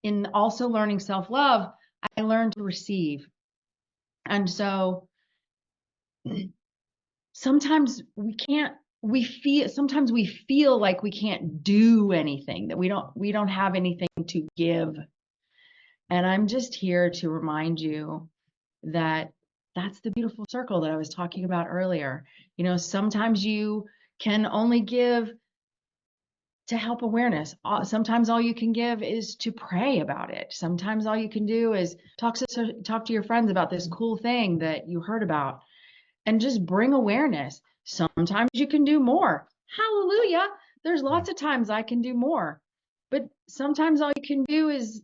in also learning self-love, I learned to receive. And so sometimes we feel like we can't do anything, that we don't have anything to give And I'm just here to remind you that that's the beautiful circle that I was talking about earlier. You know, sometimes you can only give to help awareness. Sometimes all you can give is to pray about it. Sometimes all you can do is talk to your friends about this cool thing that you heard about and just bring awareness. Sometimes you can do more. Hallelujah. There's lots of times I can do more. But sometimes all you can do is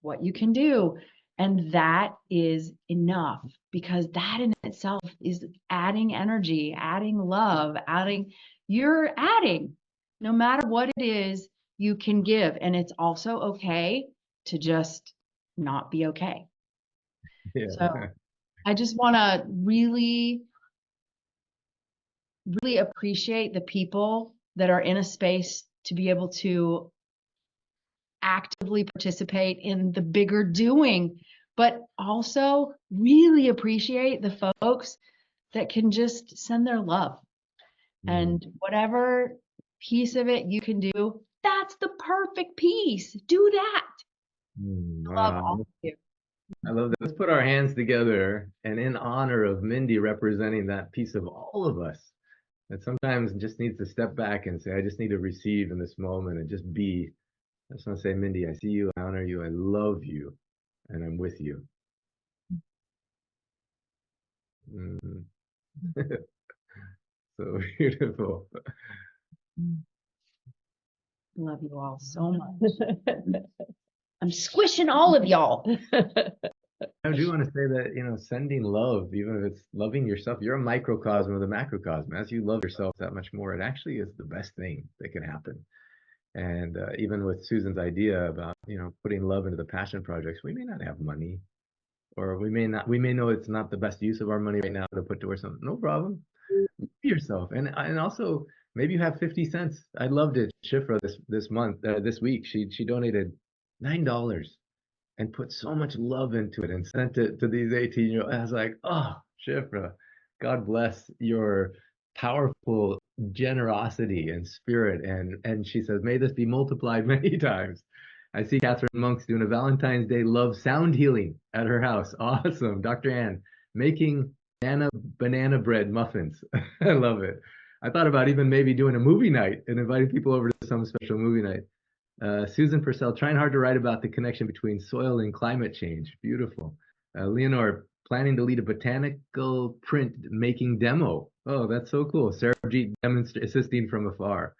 what you can do. And that is enough, because that in itself is adding energy, adding love, you're adding. No matter what it is, you can give. And it's also okay to just not be okay. Yeah. So I just want to really, really appreciate the people that are in a space to be able to actively participate in the bigger doing, but also really appreciate the folks that can just send their love. And whatever piece of it you can do, that's the perfect piece. Do that. Love all Wow. of you. I love that. Let's put our hands together and in honor of Mindy representing that piece of all of us that sometimes just needs to step back and say, I just need to receive in this moment and just be. I just want to say, Mindy, I see you, I honor you, I love you, and I'm with you. Mm. So beautiful. Love you all so much. I'm squishing all of y'all. I do want to say that, sending love, even if it's loving yourself, you're a microcosm of the macrocosm. As you love yourself that much more, it actually is the best thing that can happen. And even with Susan's idea about, putting love into the passion projects, we may not have money, or we may know it's not the best use of our money right now to put towards something. No problem. Love yourself. And also maybe you have 50 cents. I loved it. Shifra this week, she donated $9 and put so much love into it and sent it to these 18-year-olds. I was like, oh, Shifra, God bless your powerful generosity and spirit. And she says, may this be multiplied many times. I see Catherine Monk's doing a Valentine's Day love sound healing at her house. Awesome. Dr. Ann making banana bread muffins. I love it. I thought about even maybe doing a movie night and inviting people over to some special movie night. Susan Purcell, trying hard to write about the connection between soil and climate change. Beautiful. Leonore, planning to lead a botanical print making demo. Oh, that's so cool. Sarah G, assisting from afar.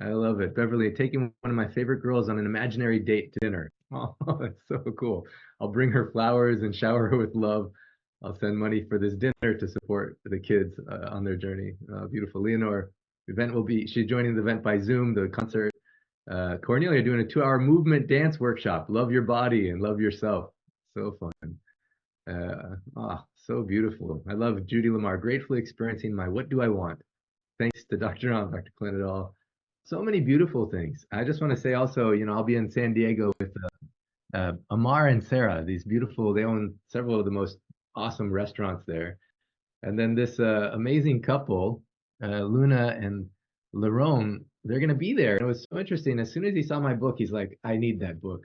I love it. Beverly, taking one of my favorite girls on an imaginary date to dinner. Oh, that's so cool. I'll bring her flowers and shower her with love. I'll send money for this dinner to support the kids on their journey. Beautiful. Leonore, she's joining the event by Zoom, the concert. Cornelia doing a 2-hour movement dance workshop. Love your body and love yourself. So fun. So beautiful. I love Judy Lamar. Gratefully experiencing my what do I want? Thanks to Dr. Ron, Dr. Clint et al. So many beautiful things. I just want to say also, I'll be in San Diego with Amar and Sarah. They own several of the most awesome restaurants there. And then this amazing couple, Luna and Lerone, they're going to be there. And it was so interesting. As soon as he saw my book, he's like, I need that book.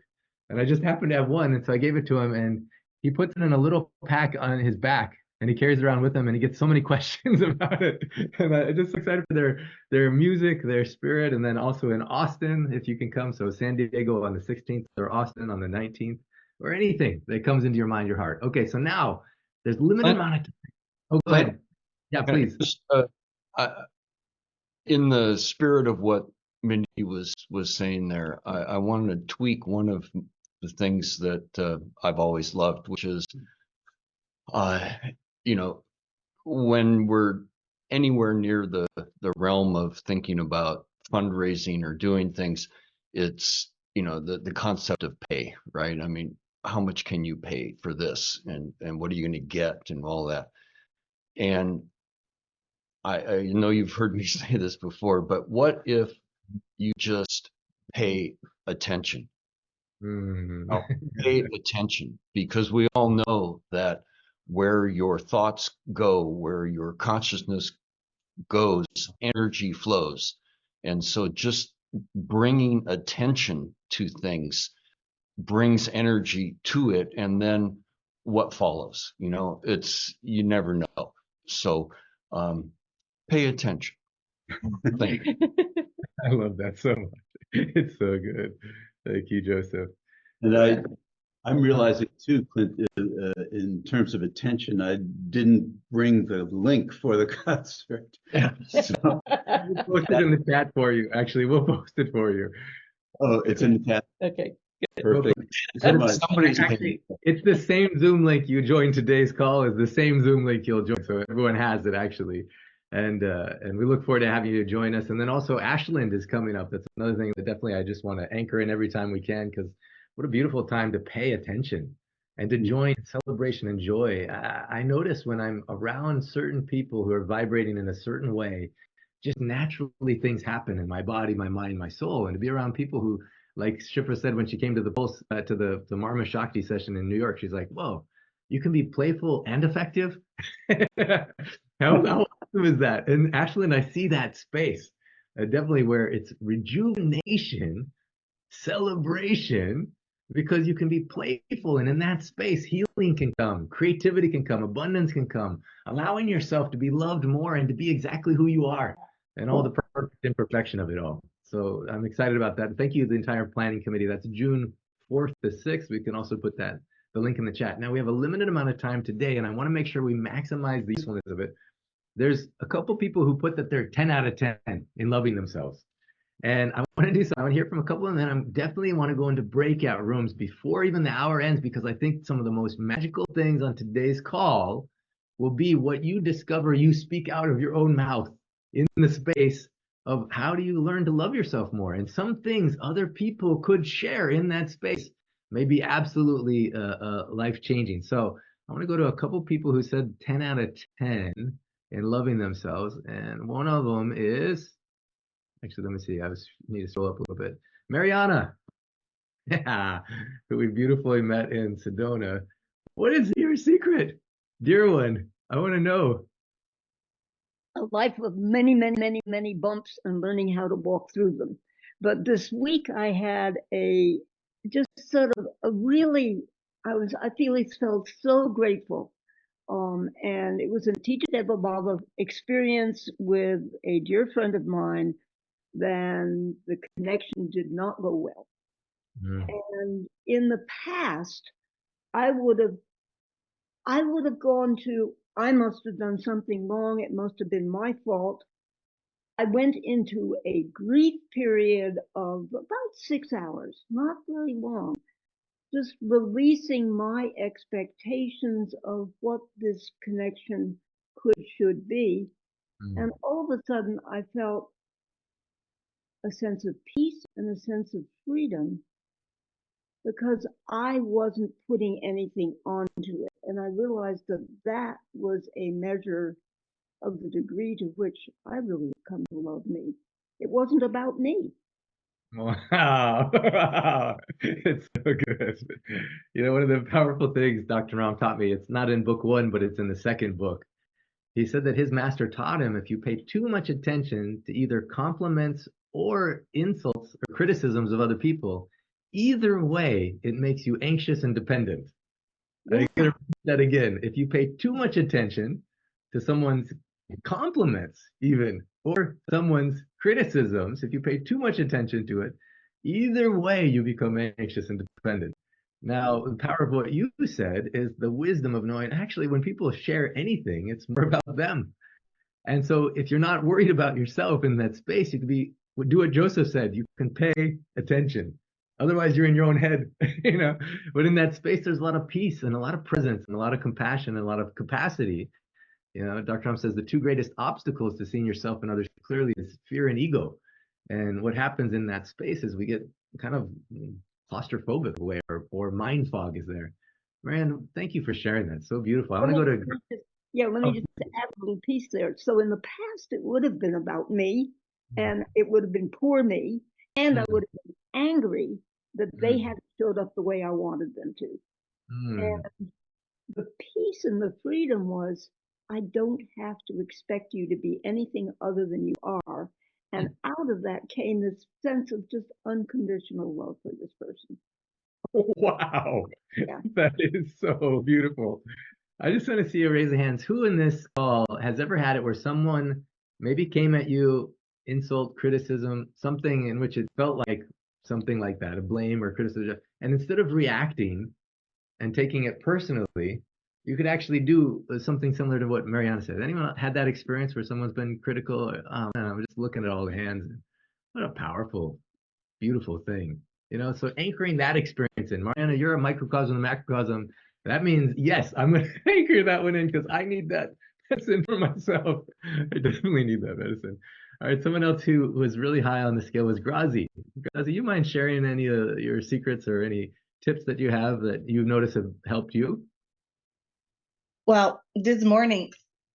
And I just happened to have one. And so I gave it to him, and he puts it in a little pack on his back and he carries it around with him, and he gets so many questions about it. And I'm just excited for their music, their spirit. And then also in Austin, if you can come. So San Diego on the 16th, or Austin on the 19th, or anything that comes into your mind, your heart. Okay, so now there's limited amount of time. Oh, go ahead. Yeah, please. Just, in the spirit of what Mindy was saying there, I wanted to tweak one of the things that I've always loved, which is, when we're anywhere near the realm of thinking about fundraising or doing things, it's, the concept of pay, right? I mean, how much can you pay for this, and what are you going to get, and all that. And I know you've heard me say this before, but what if you just pay attention? Pay attention, because we all know that where your thoughts go, where your consciousness goes, energy flows. And so just bringing attention to things brings energy to it, and then what follows, you never know. So pay attention. Thank you. I love that so much. It's so good. Thank you, Joseph. And I'm realizing too, Clint, in terms of attention, I didn't bring the link for the concert. So, We'll post it in the chat for you. Actually, we'll post it for you. oh, it's in the chat. Okay. Perfect. Actually, it's the same Zoom link you joined today's call is the same Zoom link you'll join. So everyone has it actually. And we look forward to having you join us. And then also Ashland is coming up. That's another thing that definitely I just want to anchor in every time we can, because what a beautiful time to pay attention and to join celebration and joy. I notice when I'm around certain people who are vibrating in a certain way, just naturally things happen in my body, my mind, my soul. And to be around people who, like Shipra said when she came to the Pulse, to the Marma Shakti session in New York, she's like, whoa, you can be playful and effective. How awesome is that? And Ashland, I see that space, definitely where it's rejuvenation, celebration, because you can be playful. And in that space, healing can come, creativity can come, abundance can come, allowing yourself to be loved more and to be exactly who you are and all the perfect imperfection of it all. So I'm excited about that. Thank you, the entire planning committee. That's June 4th to 6th. We can also put the link in the chat. Now we have a limited amount of time today, and I want to make sure we maximize the usefulness of it. There's a couple people who put that they're 10 out of 10 in loving themselves. And I want to do so. I want to hear from a couple, and then I definitely want to go into breakout rooms before even the hour ends, because I think some of the most magical things on today's call will be what you discover you speak out of your own mouth in the space of how do you learn to love yourself more. And some things other people could share in that space may be absolutely life-changing. So I want to go to a couple people who said 10 out of 10 in loving themselves. And one of them is, actually, let me see. Need to scroll up a little bit. Mariana, who we beautifully met in Sedona. What is your secret, dear one? I want to know. A life of many, many, many, many bumps and learning how to walk through them. But this week I had just sort of a really, I felt so grateful. And it was a Teacher Deva Baba experience with a dear friend of mine. Then the connection did not go well. And in the past, I would have gone to, I must have done something wrong. It must have been my fault. I went into a grief period of about 6 hours, not very long, just releasing my expectations of what this connection should be. And all of a sudden I felt a sense of peace and a sense of freedom, because I wasn't putting anything onto it. And I realized that that was a measure of the degree to which I really have come to love me. It wasn't about me. Wow. It's so good. One of the powerful things Dr. Ram taught me, it's not in book 1, but it's in the second book. He said that his master taught him, if you pay too much attention to either compliments or insults or criticisms of other people, either way, it makes you anxious and dependent. I'm going to repeat that again. If you pay too much attention to someone's compliments, even, or someone's criticisms, if you pay too much attention to it, either way, you become anxious and dependent. Now, the power of what you said is the wisdom of knowing, actually, when people share anything, it's more about them. And so if you're not worried about yourself in that space, you can do what Joseph said, you can pay attention. Otherwise, you're in your own head, But in that space, there's a lot of peace and a lot of presence and a lot of compassion and a lot of capacity. Dr. Ram says the two greatest obstacles to seeing yourself and others clearly is fear and ego. And what happens in that space is we get kind of claustrophobic way, or mind fog is there. Marianne, thank you for sharing that. So beautiful. I want to go to... Let me just add a little piece there. So in the past, it would have been about me, and it would have been poor me, and I would have been angry that they hadn't showed up the way I wanted them to. And the peace and the freedom was, I don't have to expect you to be anything other than you are. And out of that came this sense of just unconditional love for this person. Wow. Yeah. That is so beautiful. I just want to see a raise of hands. Who in this call has ever had it where someone maybe came at you, insult, criticism, something in which it felt like something like that, a blame or criticism, and instead of reacting and taking it personally, you could actually do something similar to what Mariana said. Anyone had that experience where someone's been critical? Oh man, I'm just looking at all the hands. What a powerful, beautiful thing. So anchoring that experience in, Mariana, you're a microcosm, a macrocosm. That means, yes, I'm going to anchor that one in because I need that medicine for myself. I definitely need that medicine. All right, someone else who was really high on the scale was Grazi. Grazi, you mind sharing any of your secrets or any tips that you have that you've noticed have helped you? Well, this morning,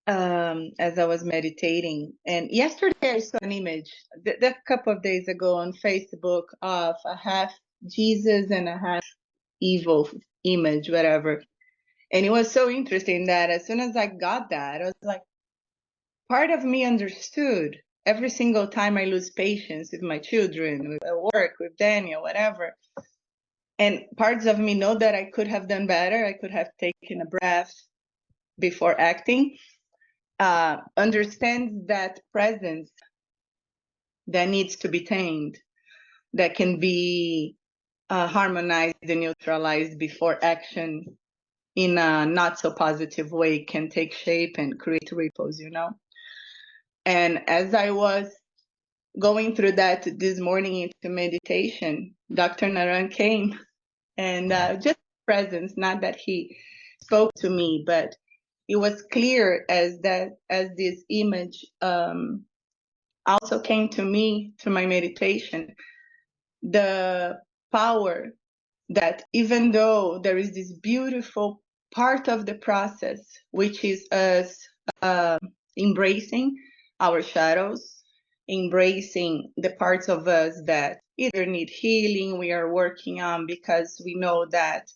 as I was meditating, and yesterday I saw an image a couple of days ago on Facebook of a half Jesus and a half evil image, whatever. And it was so interesting that as soon as I got that, I was like, part of me understood every single time I lose patience with my children, with at work, with Daniel, whatever. And parts of me know that I could have done better. I could have taken a breath before acting. Understands that presence that needs to be tamed, that can be harmonized and neutralized before action in a not so positive way can take shape and create ripples, And as I was going through that this morning into meditation, Dr. Naran came and just presence, not that he spoke to me, but it was clear as this image also came to me through my meditation, the power that even though there is this beautiful part of the process, which is us embracing our shadows, embracing the parts of us that either need healing, we are working on because we know that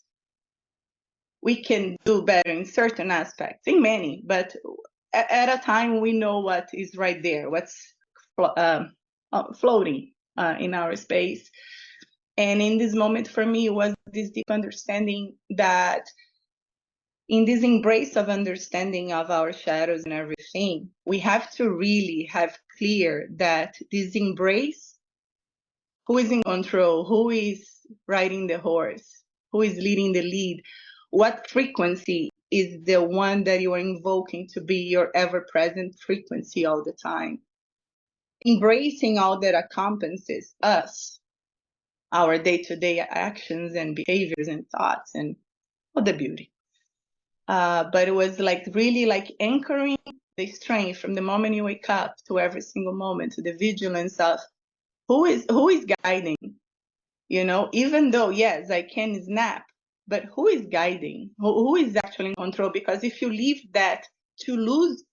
we can do better in certain aspects, in many, but at a time we know what is right there, what's floating in our space. And in this moment for me was this deep understanding that in this embrace of understanding of our shadows and everything, we have to really have clear that this embrace, who is in control, who is riding the horse, who is leading the lead, what frequency is the one that you are invoking to be your ever-present frequency all the time. Embracing all that encompasses us, our day-to-day actions and behaviors and thoughts and all the beauty. But it was like really like anchoring the strength from the moment you wake up to every single moment, to the vigilance of who is guiding, even though, yes, I can snap, but who is guiding? Who is actually in control? Because if you leave that to lose,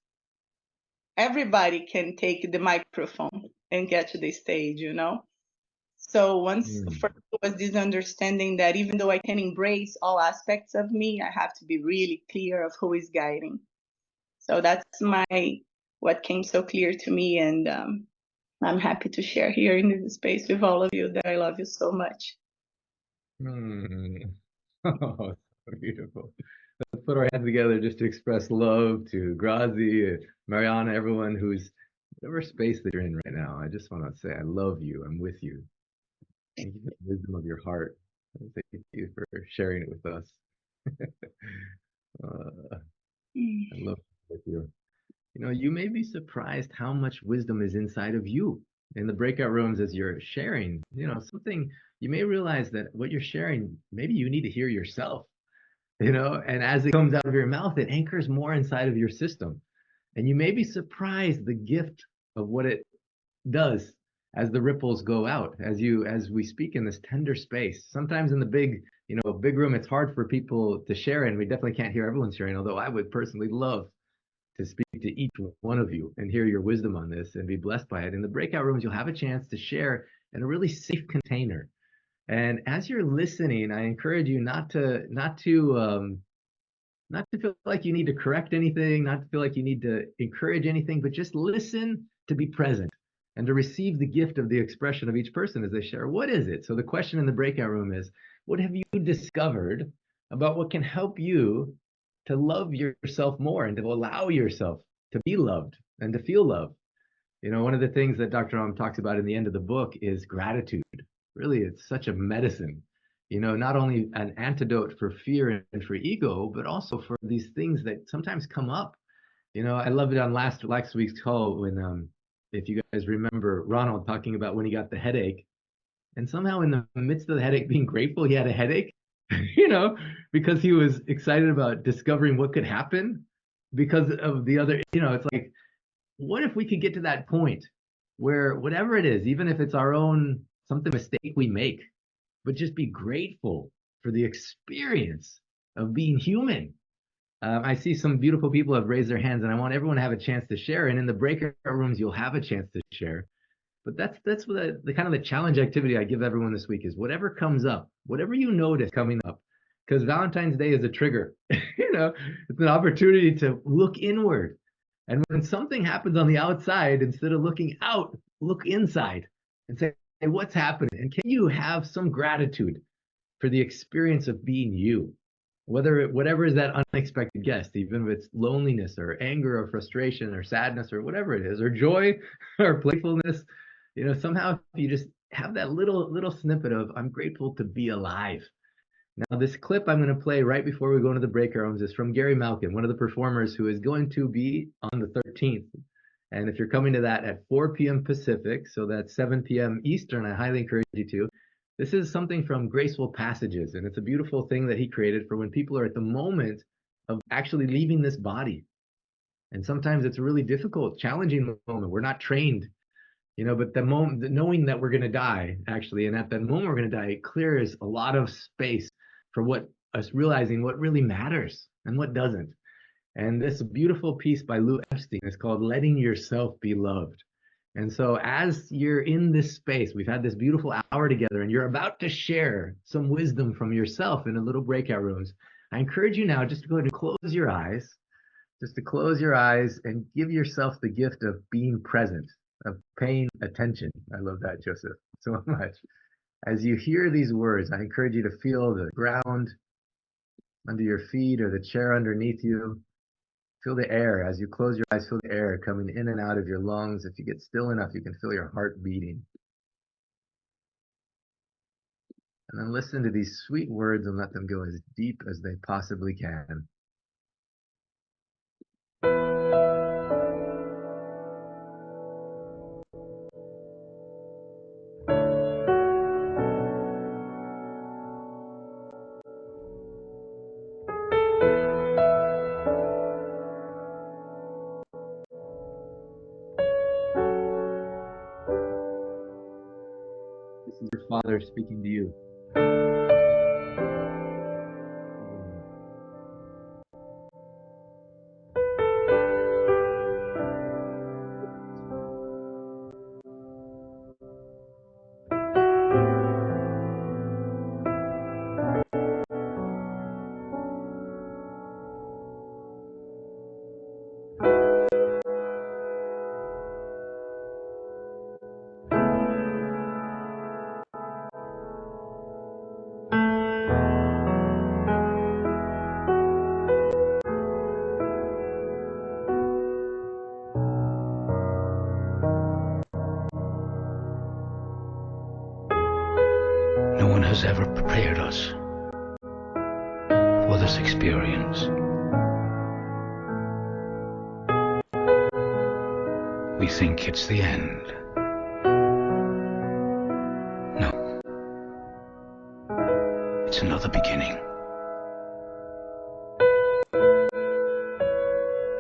everybody can take the microphone and get to the stage, So once first was this understanding that even though I can embrace all aspects of me, I have to be really clear of who is guiding. So that's what came so clear to me, and I'm happy to share here in this space with all of you that I love you so much. Oh, so beautiful. Let's put our hands together just to express love to Grazi, Mariana, everyone who's whatever space that you're in right now. I just want to say I love you. I'm with you. Thank you for the wisdom of your heart. Thank you for sharing it with us. I love it with you. You may be surprised how much wisdom is inside of you in the breakout rooms as you're sharing. Something you may realize that what you're sharing, maybe you need to hear yourself, and as it comes out of your mouth, it anchors more inside of your system. And you may be surprised the gift of what it does as the ripples go out, as we speak in this tender space. Sometimes in the big room, it's hard for people to share, and we definitely can't hear everyone sharing, although I would personally love to speak to each one of you and hear your wisdom on this and be blessed by it. In the breakout rooms, you'll have a chance to share in a really safe container. And as you're listening, I encourage you not to feel like you need to correct anything, not to feel like you need to encourage anything, but just listen, to be present and to receive the gift of the expression of each person as they share. What is it? So the question in the breakout room is, What have you discovered about what can help you to love yourself more and to allow yourself to be loved and to feel love? You know, one of the things that Dr. Om talks about in the end of the book is gratitude. Really, it's such a medicine, you know, not only an antidote for fear and for ego, but also for these things that sometimes come up. You know, I love it on last week's call when, if you guys remember, Ronald talking about when he got the headache, and somehow in the midst of the headache, being grateful he had a headache, you know, because he was excited about discovering what could happen because of the other, you know, it's like, what if we could get to that point where whatever it is, even if it's our own something mistake we make, but just be grateful for the experience of being human. I see some beautiful people have raised their hands, and I want everyone to have a chance to share. And in the breakout rooms, you'll have a chance to share. But that's what the kind of the challenge activity I give everyone this week is whatever comes up, whatever you notice coming up, because Valentine's Day is a trigger. You know, it's an opportunity to look inward. And when something happens on the outside, instead of looking out, look inside and say, hey, what's happening? And can you have some gratitude for the experience of being you? Whatever is that unexpected guest, even if it's loneliness or anger or frustration or sadness or whatever it is, or joy or playfulness, you know, somehow if you just have that little snippet of I'm grateful to be alive. Now, this clip I'm going to play right before we go into the breakout rooms is from Gary Malkin, one of the performers who is going to be on the 13th. And if you're coming to that at 4 p.m. Pacific, so that's 7 p.m. Eastern, I highly encourage you to. This is something from Graceful Passages, and it's a beautiful thing that he created for when people are at the moment of actually leaving this body. And sometimes it's a really difficult, challenging moment. We're not trained, you know, but the moment, knowing that we're going to die, actually, and at that moment we're going to die, it clears a lot of space for what us realizing what really matters and what doesn't. And this beautiful piece by Lou Epstein is called Letting Yourself Be Loved. And so as you're in this space, we've had this beautiful hour together and you're about to share some wisdom from yourself in a little breakout rooms. I encourage you now just to go ahead and close your eyes, and give yourself the gift of being present, of paying attention. I love that, Joseph, so much. As you hear these words, I encourage you to feel the ground under your feet or the chair underneath you. Feel the air. As you close your eyes, feel the air coming in and out of your lungs. If you get still enough, you can feel your heart beating. And then listen to these sweet words and let them go as deep as they possibly can. This is your Father speaking to you. No one has ever prepared us for this experience. We think it's the end. No. It's another beginning.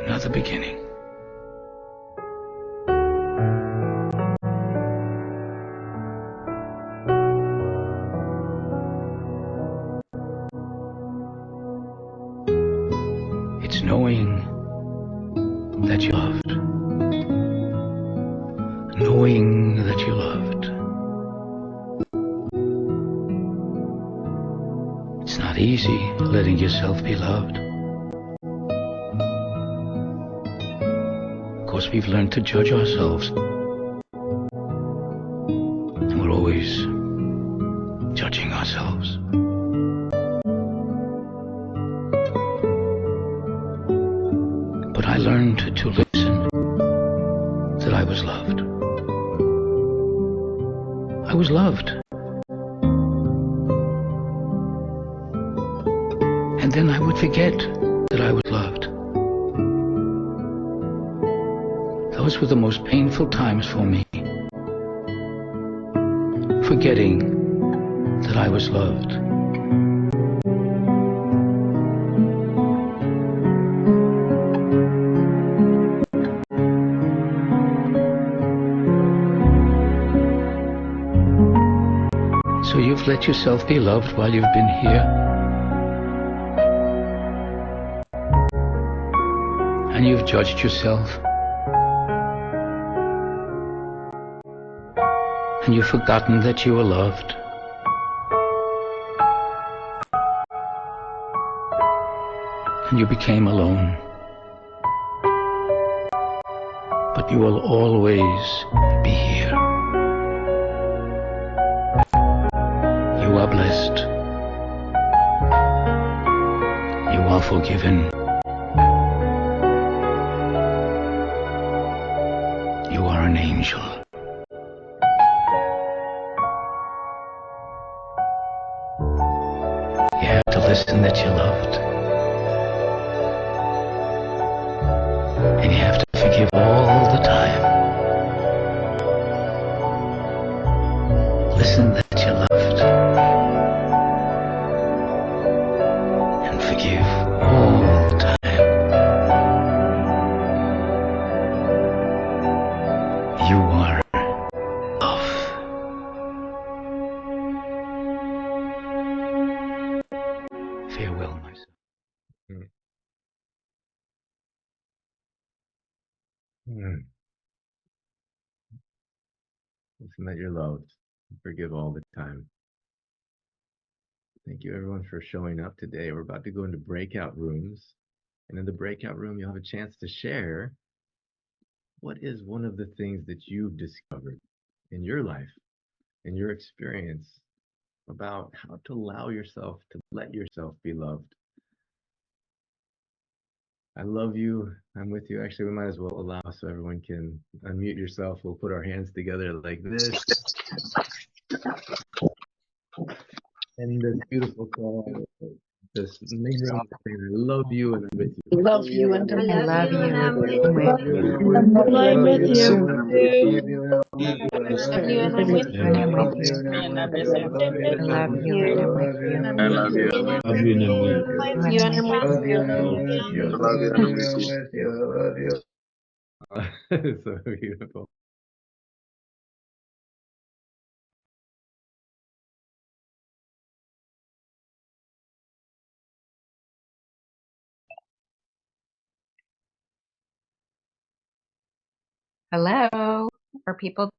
Another beginning. It's knowing that you're loved. Knowing that you're loved. It's not easy letting yourself be loved. Of course, we've learned to judge ourselves. And we're always judging ourselves. was loved. And then I would forget that I was loved. Those were the most painful times for me. Forgetting that I was loved. So you've let yourself be loved while you've been here? And you've judged yourself? And you've forgotten that you were loved? And you became alone? But you will always be here. You are blessed. You are forgiven. You are an angel. You have to listen that you're loved. And you have to forgive all the time. Listen that you're loved. And forgive all the time. You are love. Farewell, my son. Mm. Mm. Listen that you're loved. Forgive all the time. Thank you everyone for showing up today. We're about to go into breakout rooms. And in the breakout room, you'll have a chance to share what is one of the things that you've discovered in your life, in your experience, about how to allow yourself to let yourself be loved. I love you. I'm with you. Actually, we might as well allow so everyone can unmute yourself. We'll put our hands together like this. And this beautiful call, this amazing saying, I love you and I'm with you. Love you and I I'm love with you and I'm with you. you. I'm with you. I love you and I'm with And I'm you. with you. And I'm with you. I love you and I'm with you. I I love you. love Love you and I'm with you. you and I'm with you. I love you. I'm with you. So beautiful. Hello. Are people